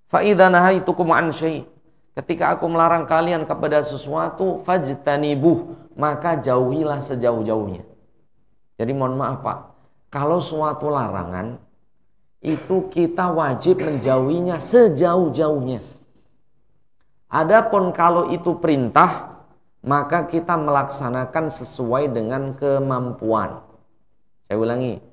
Fa idza nahaytukum an syai', ketika aku melarang kalian kepada sesuatu, fajtanibuh, maka jauhilah sejauh-jauhnya. Jadi mohon maaf Pak, kalau suatu larangan itu kita wajib menjauhinya sejauh-jauhnya. Adapun kalau itu perintah, maka kita melaksanakan sesuai dengan kemampuan. Saya ulangi.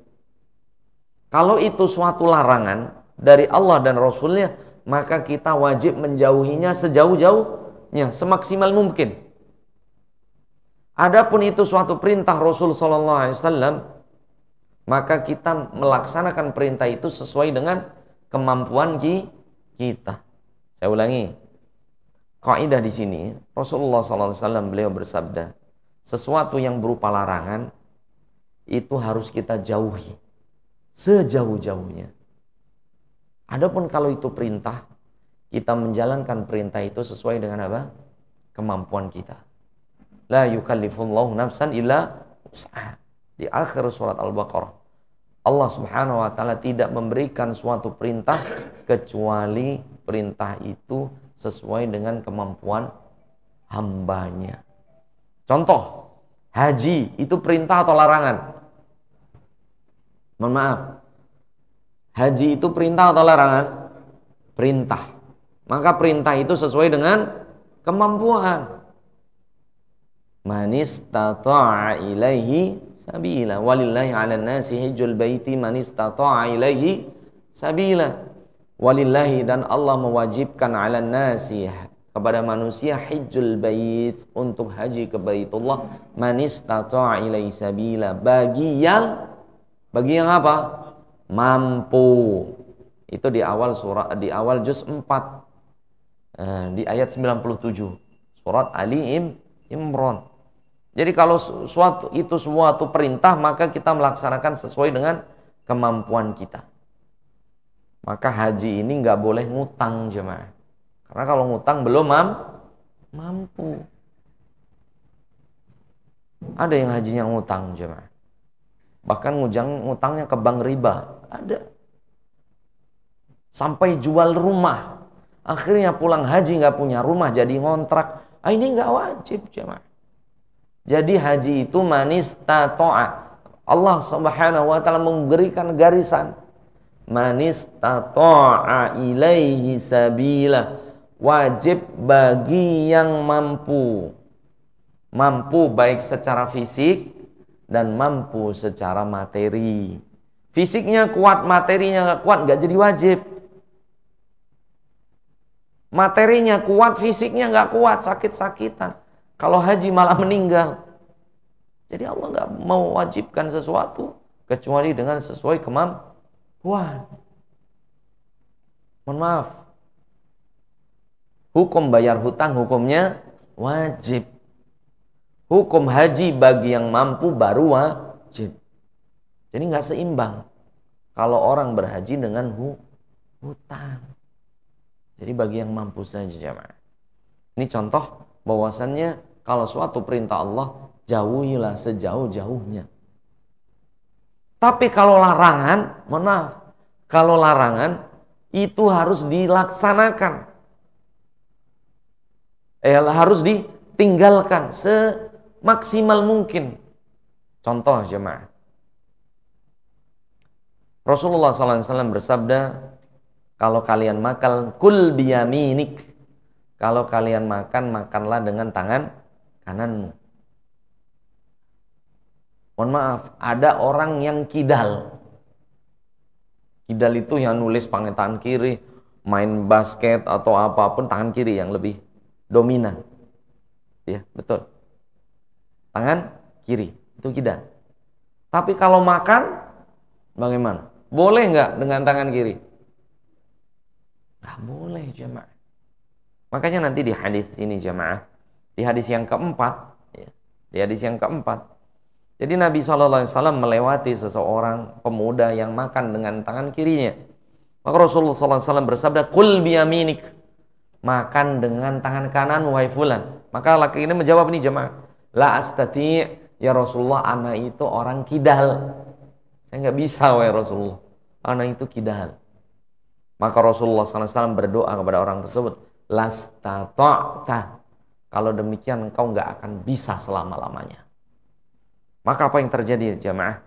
Kalau itu suatu larangan dari Allah dan Rasulnya, maka kita wajib menjauhinya sejauh-jauhnya, semaksimal mungkin. Adapun itu suatu perintah Rasul SAW, maka kita melaksanakan perintah itu sesuai dengan kemampuan kita. Saya ulangi. Kaidah di sini, Rasulullah SAW beliau bersabda, sesuatu yang berupa larangan itu harus kita jauhi sejauh-jauhnya. Adapun kalau itu perintah, kita menjalankan perintah itu sesuai dengan apa? Kemampuan kita. La yukallifullahu nafsan illa wus'aha. Di akhir surat Al-Baqarah, Allah Subhanahu wa taala tidak memberikan suatu perintah kecuali perintah itu sesuai dengan kemampuan hambanya. Contoh, haji itu perintah atau larangan? Mohon maaf. Haji itu perintah atau larangan? Perintah. Maka perintah itu sesuai dengan kemampuan. Man istata'a ilaihi sabila walillahi 'alan nasi hajjul baiti man istata'a ilaihi sabila. Walillahi, dan Allah mewajibkan 'alan nasi kepada manusia hajjul bait, untuk haji ke Baitullah, man istata'a ilaihi sabila, bagi yang apa? Mampu. Itu di awal surah, di awal juz 4 di ayat 97 surat Ali Imran. Jadi kalau suatu perintah, maka kita melaksanakan sesuai dengan kemampuan kita. Maka haji ini nggak boleh ngutang jemaah. Karena kalau ngutang belum mampu. Ada yang hajinya ngutang jemaah. Bahkan ngutangnya ke bank riba. Ada. Sampai jual rumah. Akhirnya pulang haji nggak punya rumah, jadi ngontrak. Ini nggak wajib jemaah. Jadi haji itu manistata'a. Allah Subhanahu wa taala memberikan garisan. Manistata'a ilaihi sabila. Wajib bagi yang mampu. Mampu baik secara fisik dan mampu secara materi. Fisiknya kuat, materinya nggak kuat, nggak jadi wajib. Materinya kuat, fisiknya nggak kuat, sakit-sakitan. Kalau haji malah meninggal. Jadi Allah nggak mau wajibkan sesuatu kecuali dengan sesuai kemampuan. Mohon maaf. Hukum bayar hutang hukumnya wajib. Hukum haji bagi yang mampu baru wajib. Jadi nggak seimbang kalau orang berhaji dengan hutang. Jadi bagi yang mampu saja jemaah. Ini contoh bahwasannya kalau suatu perintah Allah, jauhilah sejauh-jauhnya. Tapi kalau larangan, mohon maaf, kalau larangan itu harus dilaksanakan. Harus ditinggalkan semaksimal mungkin. Contoh jemaah. Rasulullah SAW bersabda, kalau kalian makan, kul biyaminik. Kalau kalian makan, makanlah dengan tangan kananmu. Mohon maaf, ada orang yang kidal. Kidal itu yang nulis pakai tangan kiri, main basket atau apapun tangan kiri yang lebih dominan. Ya, betul. Tangan kiri itu kidal. Tapi kalau makan bagaimana? Boleh nggak dengan tangan kiri? Nggak boleh jemaah. Makanya nanti di hadis ini jemaah, di hadis yang keempat, ya, di hadis yang keempat. Jadi Nabi SAW melewati seseorang pemuda yang makan dengan tangan kirinya. Maka Rasulullah SAW bersabda, "Kul biyaminik." Makan dengan tangan kanan wahai fulan. Maka laki ini menjawab ini jemaah, "La astati ya Rasulullah, ana itu orang kidal. Saya nggak bisa wahai Rasulullah. Ana itu kidal." Maka Rasulullah SAW berdoa kepada orang tersebut, "Lastata'ta." Kalau demikian engkau nggak akan bisa selama-lamanya. Maka apa yang terjadi jemaah?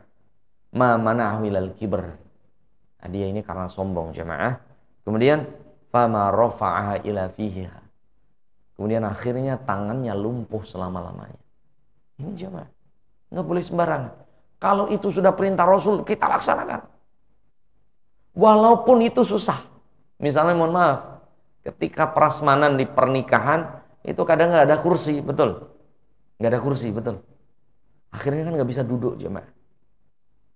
Ma mana'ahu ilal kibr. Nah, dia ini karena sombong jemaah. Kemudian fama rafa'aha ila fiha. Kemudian akhirnya tangannya lumpuh selama-lamanya. Ini jemaah, nggak boleh sembarangan. Kalau itu sudah perintah Rasul, kita laksanakan. Walaupun itu susah. Misalnya mohon maaf, ketika prasmanan di pernikahan, itu kadang nggak ada kursi, betul? Nggak ada kursi, betul? Akhirnya kan nggak bisa duduk jemaah.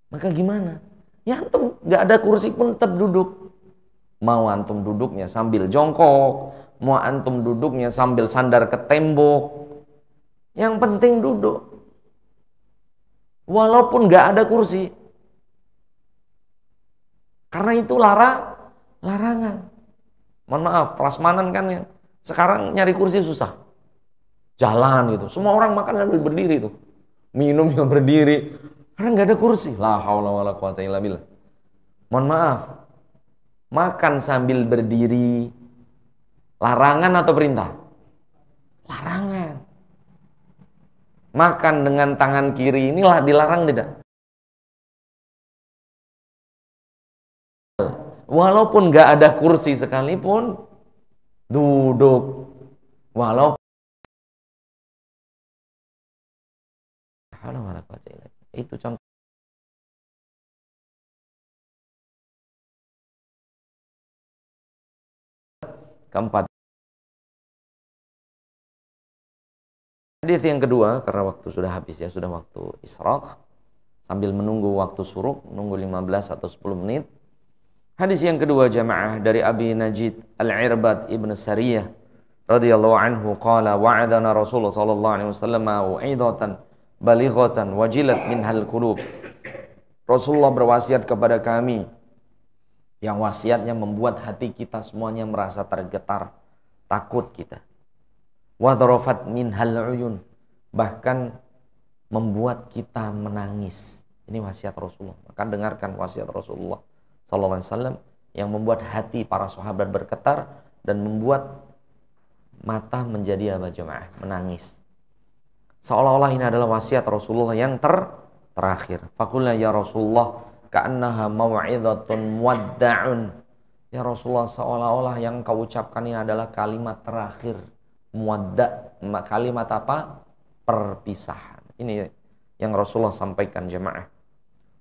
Maka gimana? Ya antum nggak ada kursi pun tetap duduk. Mau antum duduknya sambil jongkok, mau antum duduknya sambil sandar ke tembok, yang penting duduk. Walaupun nggak ada kursi, karena itu larangan. Mohon maaf, prasmanan kan ya. Sekarang nyari kursi susah. Jalan gitu, semua orang makan sambil berdiri tuh, minum yang berdiri, karena nggak ada kursi. La haula wala quwata illa billah. Mohon maaf, makan sambil berdiri larangan atau perintah? Larangan. Makan dengan tangan kiri inilah dilarang tidak? Walaupun nggak ada kursi sekalipun, duduk. Walaupun itu contoh. Keempat. Hadis yang kedua, karena waktu sudah habis ya, sudah waktu isyraq. Sambil menunggu waktu suruk, nunggu 15 atau 10 menit. Hadis yang kedua jamaah dari Abi Najid Al-Irbad Ibn Sariyah radhiyallahu anhu qala wa'adana Rasulullah sallallahu alaihi wasallam wa'idatan balighatan wajilat minhal qulub. Rasulullah berwasiat kepada kami yang wasiatnya membuat hati kita semuanya merasa tergetar, takut kita. Wa dharafat minhal uyun, bahkan membuat kita menangis. Ini wasiat Rasulullah. Maka dengarkan wasiat Rasulullah sallallahu alaihi wasallam yang membuat hati para sahabat bergetar dan membuat mata menjadi apa jemaah? Menangis. Seolah-olah ini adalah wasiat Rasulullah yang terakhir. Faqulna ya Rasulullah ka'annaha mau'izatun muwadda'un. Ya Rasulullah, seolah-olah yang kau ucapkan ini adalah kalimat terakhir. Muwadda', kalimat apa? Perpisahan. Ini yang Rasulullah sampaikan jemaah.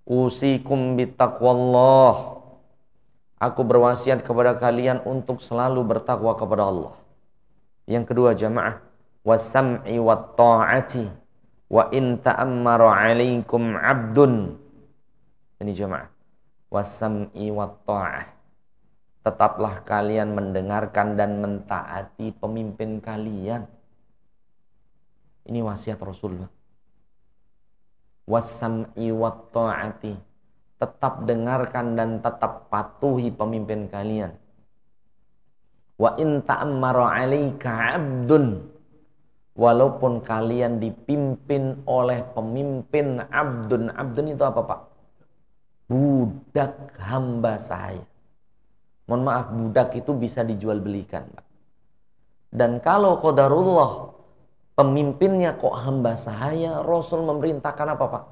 Usikum bittaqwallah. Aku berwasiat kepada kalian untuk selalu bertakwa kepada Allah. Yang kedua jemaah, wasam'i wat ta'ati wa in ta'ammara 'alaikum 'abdun. Ini jemaah, wasam'i wat ta'ah. Tetaplah kalian mendengarkan dan mentaati pemimpin kalian. Ini wasiat Rasulullah. Wasam'i wat ta'ati. Tetap dengarkan dan tetap patuhi pemimpin kalian. Wa in ta'ammara 'alaika 'abdun. Walaupun kalian dipimpin oleh pemimpin abdun. Abdun itu apa, Pak? Budak hamba saya. Mohon maaf, budak itu bisa dijual belikan, Pak. Dan kalau qadarullah pemimpinnya kok hamba saya, Rasul memerintahkan apa, Pak?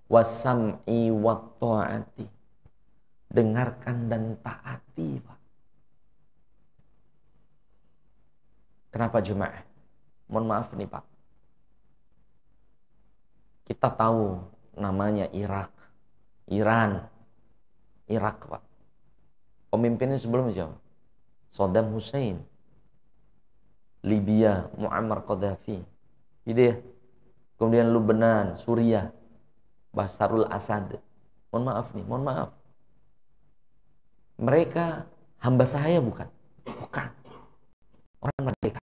Wasam'i wat ta'ati. Dengarkan dan taati, Pak. Kenapa jemaah? Mohon maaf nih, Pak. Kita tahu namanya Irak, Iran, Irak, Pak. Pemimpinnya sebelumnya siapa? Saddam Hussein, Libya, Muammar Gaddafi, gitu ya. Kemudian Lebanon, Suriah, Basharul Asad. Mohon maaf nih, mohon maaf. Mereka hamba saya bukan? Bukan. Orang merdeka.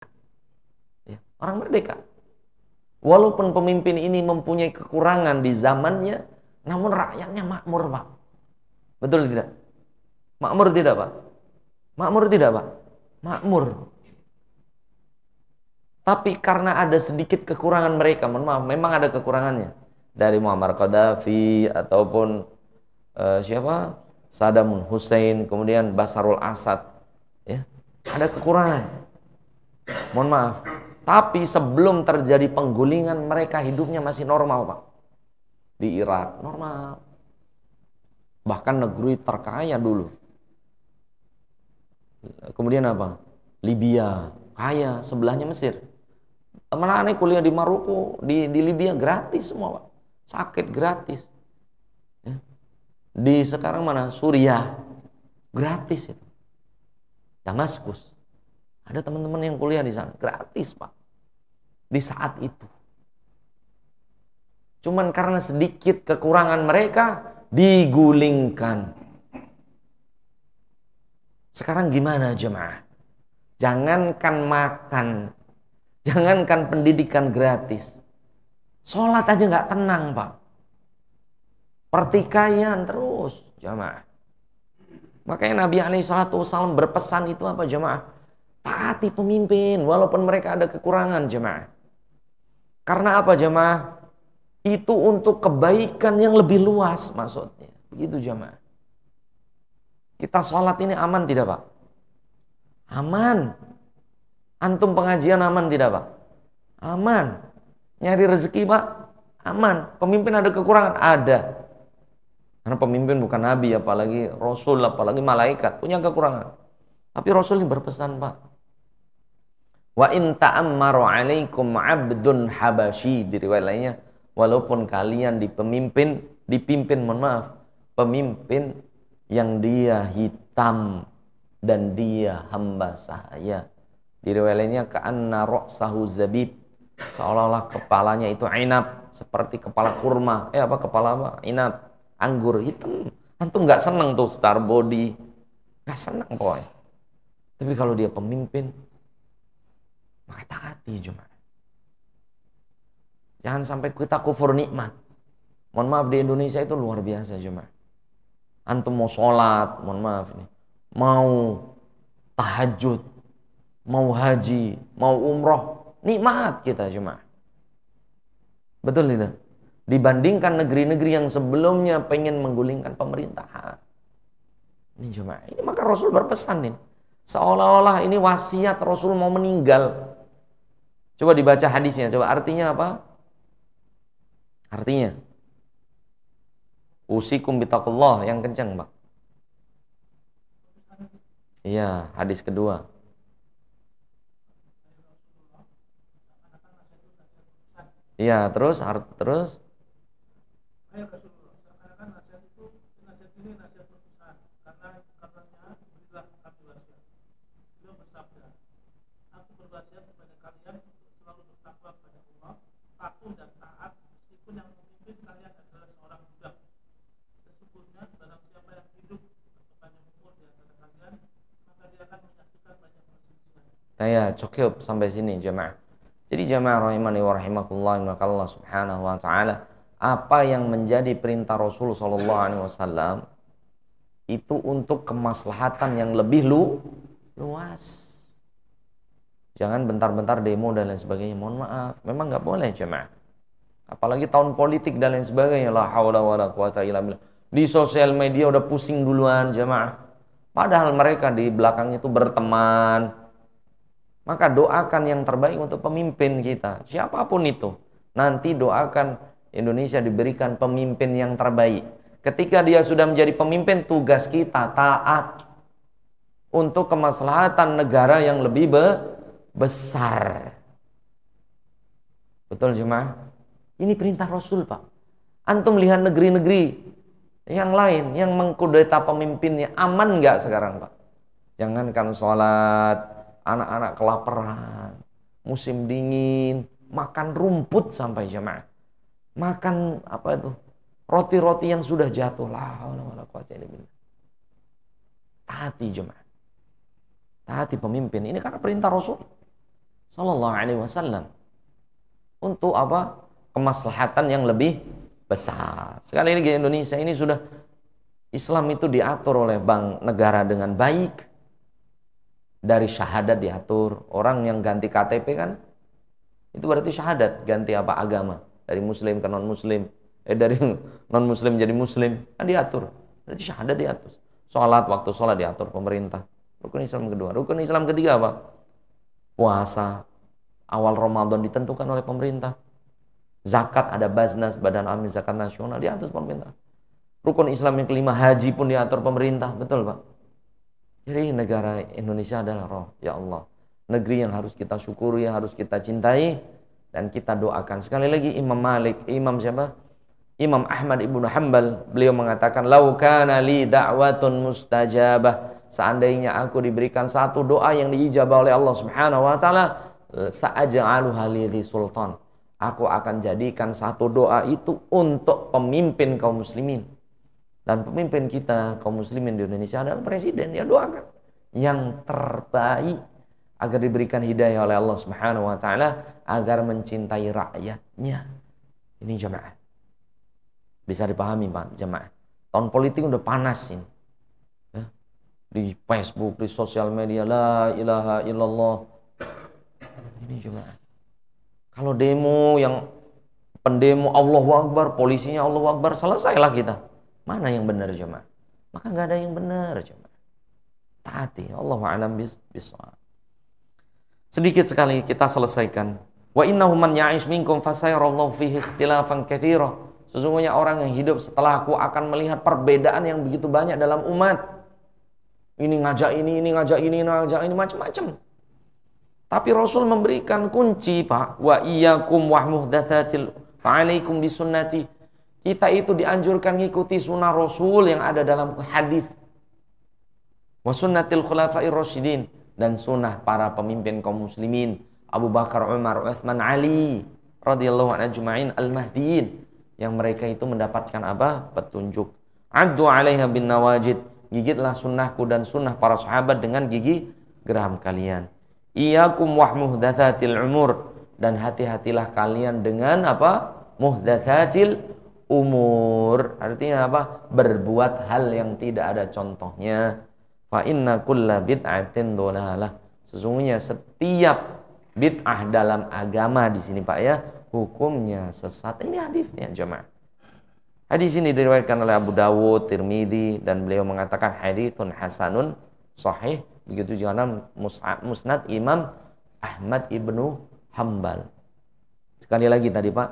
Ya, orang merdeka. Walaupun pemimpin ini mempunyai kekurangan di zamannya, namun rakyatnya makmur, Pak. Betul tidak? Makmur tidak, Pak? Makmur tidak, Pak? Makmur. Tapi karena ada sedikit kekurangan mereka, mohon maaf, memang ada kekurangannya. Dari Muammar Gaddafi ataupun siapa? Saddam Hussein, kemudian Basharul Asad. Ya, ada kekurangan. Mohon maaf. Tapi sebelum terjadi penggulingan, mereka hidupnya masih normal, Pak. Di Irak, normal. Bahkan negeri terkaya dulu. Kemudian apa? Libya, kaya, sebelahnya Mesir. Teman aneh kuliah di Maroko, di Libya gratis semua, Pak. Sakit gratis. Ya. Di sekarang mana? Suriah, gratis itu. Damaskus. Ada teman-teman yang kuliah di sana, gratis, Pak. Di saat itu. Cuman karena sedikit kekurangan mereka, digulingkan. Sekarang gimana jemaah? Jangankan makan, jangankan pendidikan gratis, sholat aja nggak tenang, Pak. Pertikaian terus, jemaah. Makanya Nabi SAW berpesan itu apa, jemaah? Taati pemimpin, walaupun mereka ada kekurangan, jemaah. Karena apa, jemaah? Itu untuk kebaikan yang lebih luas maksudnya. Begitu, jemaah. Kita sholat ini aman tidak, Pak? Aman. Antum pengajian aman tidak, Pak? Aman. Nyari rezeki, Pak? Aman. Pemimpin ada kekurangan? Ada. Karena pemimpin bukan nabi, apalagi rasul, apalagi malaikat, punya kekurangan. Tapi Rasul ini berpesan, Pak. Wa in ta'ammaru 'alaikum 'abdun habasyi, di riwayat lainnya, walaupun kalian dipimpin, mohon maaf, pemimpin yang dia hitam dan dia hamba saya. Di riwayat lainnya ka'anna ra'sahu zabib, seolah-olah kepalanya itu inab, seperti kepala kurma. Kepala apa? Inab, anggur hitam. Antum nggak seneng tuh star body, nggak seneng pokoknya. Tapi kalau dia pemimpin, maka taati jemaah. Jangan sampai kita kufur nikmat. Mohon maaf, di Indonesia itu luar biasa jemaah. Antum mau sholat, mohon maaf nih, mau tahajud, mau haji, mau umroh, nikmat kita jemaah. Betul tidak? Dibandingkan negeri-negeri yang sebelumnya pengen menggulingkan pemerintahan. Ini jemaah, ini maka Rasul berpesan nih, seolah-olah ini wasiat Rasul mau meninggal. Coba dibaca hadisnya, coba artinya apa? Artinya usikum bitaqullah, yang kencang, Pak. Iya, hadis kedua. Iya, terus saya cukup sampai sini jemaah. Jadi jemaah rahimani wa rahimakumullah, maka Allah Subhanahu wa taala, apa yang menjadi perintah Rasul sallallahu alaihi wasallam itu untuk kemaslahatan yang lebih luas. Jangan bentar-bentar demo dan lain sebagainya. Mohon maaf, memang nggak boleh jemaah. Apalagi tahun politik dan lain sebagainya. La haula wala quwata illa billah. Di sosial media udah pusing duluan jemaah. Padahal mereka di belakang itu berteman. Maka doakan yang terbaik untuk pemimpin kita, siapapun itu. Nanti doakan Indonesia diberikan pemimpin yang terbaik. Ketika dia sudah menjadi pemimpin, tugas kita taat untuk kemaslahatan negara yang lebih besar. Betul jemaah? Ini perintah Rasul, Pak. Antum lihat negeri-negeri yang lain yang mengkudeta pemimpinnya, aman nggak sekarang, Pak? Jangankan sholat, anak-anak kelaparan, musim dingin, makan rumput sampai jemaah. Makan apa itu? Roti-roti yang sudah jatuh. La haula wala quwwata illa billah. Taati jemaah. Taati pemimpin. Ini karena perintah Rasul sallallahu alaihi wasallam. Untuk apa? Kemaslahatan yang lebih besar. Sekali lagi Indonesia ini sudah Islam itu diatur oleh bank negara dengan baik. Dari syahadat diatur. Orang yang ganti KTP kan itu berarti syahadat, ganti apa agama, dari muslim ke non muslim, dari non muslim jadi muslim, kan diatur. Berarti syahadat diatur. Sholat, waktu sholat diatur pemerintah. Rukun Islam kedua. Rukun Islam ketiga apa? Puasa awal Ramadan ditentukan oleh pemerintah. Zakat ada Baznas, Badan Amin Zakat Nasional, diatur pemerintah. Rukun Islam yang kelima, haji pun diatur pemerintah. Betul Pak? Jadi negara Indonesia adalah roh, ya Allah. Negeri yang harus kita syukuri, yang harus kita cintai, dan kita doakan. Sekali lagi Imam Malik, Imam siapa? Imam Ahmad ibnu Hanbal, beliau mengatakan, "Lau kana li da'watun mustajabah." Seandainya aku diberikan satu doa yang diijabah oleh Allah Subhanahu wa taala, sa'aj'aluha li sultan. Aku akan jadikan satu doa itu untuk pemimpin kaum muslimin. Dan pemimpin kita kaum muslimin di Indonesia adalah presiden. Ya doakan yang terbaik agar diberikan hidayah oleh Allah Subhanahu wa taala agar mencintai rakyatnya. Ini jemaah. Bisa dipahami Pak jemaah. Tahun politik udah panas ini. Ya. Di Facebook, di sosial media, la ilaha illallah. Ini jemaah. Kalau demo yang pendemo Allahu Akbar, polisinya Allahu Akbar, selesailah kita. Mana yang benar jemaah? Maka nggak ada yang benar jemaah. Taati. Allahu a'lam bishawab. Sedikit sekali kita selesaikan. Wa innahu man ya'ish minkum fasayarallahu fihi ikhtilafan katsira. Sesungguhnya orang yang hidup setelah aku akan melihat perbedaan yang begitu banyak dalam umat. Ini ngajak ini ngajak ini macam-macam. Tapi Rasul memberikan kunci Pak. Wa iyyakum wa muhdatsatil fa'alaikum bisunnati. Kita itu dianjurkan mengikuti sunnah Rasul yang ada dalam hadis. Wa sunnatil khulafa'ir rasyidin, dan sunnah para pemimpin kaum muslimin, Abu Bakar, Umar, Utsman, Ali radhiyallahu anhum ajma'in al-mahdiyin, yang mereka itu mendapatkan apa? Petunjuk. Addu 'alaiha bin nawajid. Gigitlah sunnahku dan sunnah para sahabat dengan gigi geram kalian. Iyyakum wa muhdatsatil umur, dan hati-hatilah kalian dengan apa? Muhdatsatil umur, artinya apa? Berbuat hal yang tidak ada contohnya. Fa inna kulla bid'atin dhalalah. Sesungguhnya setiap bid'ah dalam agama di sini Pak ya, hukumnya sesat. Ini hadisnya jemaah. Hadis ini diriwayatkan oleh Abu Dawud, Tirmidzi, dan beliau mengatakan haditsun hasanun sahih. Begitu juga dalam Musnad Imam Ahmad ibnu Hanbal. Sekali lagi tadi Pak,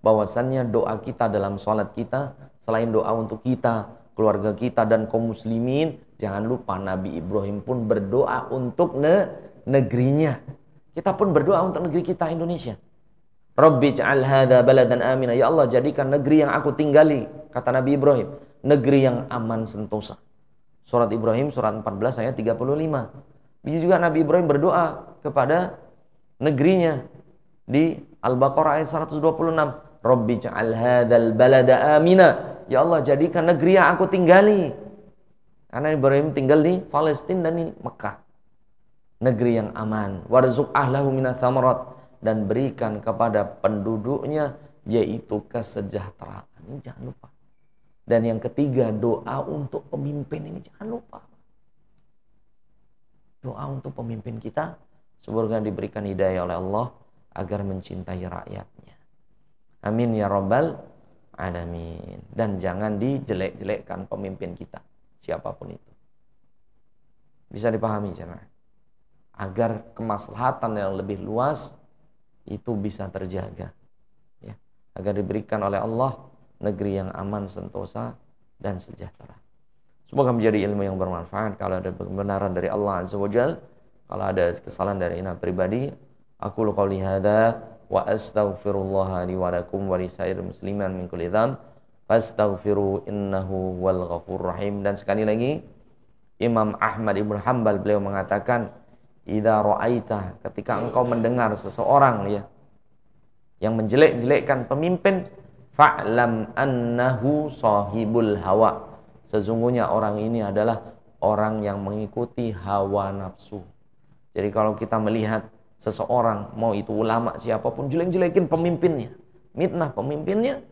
bahwasannya doa kita dalam sholat kita, selain doa untuk kita, keluarga kita, dan kaum muslimin, jangan lupa Nabi Ibrahim pun berdoa untuk negerinya. Kita pun berdoa untuk negeri kita Indonesia. Rabbi ja'al hadha baladan amina. Ya Allah, jadikan negeri yang aku tinggali, kata Nabi Ibrahim, negeri yang aman sentosa. Surat Ibrahim surat 14 ayat 35. Bisa juga Nabi Ibrahim berdoa kepada negerinya di Al-Baqarah ayat 126. Rabbi ja'al hadzal balada amina. Ya Allah, jadikan negeri yang aku tinggali. Karena Ibrahim tinggal di Palestina dan di Mekah. Negeri yang aman. Warzuq ahlahu minas thamarat, dan berikan kepada penduduknya yaitu kesejahteraan. Ini jangan lupa. Dan yang ketiga, doa untuk pemimpin ini jangan lupa. Doa untuk pemimpin kita, semoga diberikan hidayah oleh Allah agar mencintai rakyatnya. Amin ya rabbal alamin. Dan jangan dijelek-jelekkan pemimpin kita, siapapun itu. Bisa dipahami jemaah? Agar kemaslahatan yang lebih luas itu bisa terjaga, ya. Agar diberikan oleh Allah negeri yang aman, sentosa, dan sejahtera. Semoga menjadi ilmu yang bermanfaat. Kalau ada kebenaran dari Allah Azza wa Jalla, kalau ada kesalahan dari ana pribadi, aku qouli hadza wa astaghfirullah li wa lakum wa lisairil muslimin min kulli dzamb fastaghfiru innahu wal ghafurur rahim. Dan sekali lagi Imam Ahmad Ibn Hanbal, beliau mengatakan, idza ra'aita, ketika engkau mendengar seseorang ya yang menjelek-jelekkan pemimpin, fa'lam annahu sahibul hawa, sesungguhnya orang ini adalah orang yang mengikuti hawa nafsu. Jadi kalau kita melihat seseorang, mau itu ulama siapapun, jelek-jelekin pemimpinnya, mitnah pemimpinnya,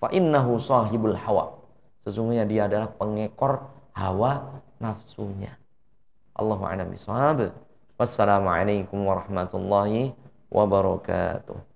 fa innahu sahibul hawa, sesungguhnya dia adalah pengekor hawa nafsunya. Allahu a'lam bishawab. Wassalamualaikum warahmatullahi wabarakatuh.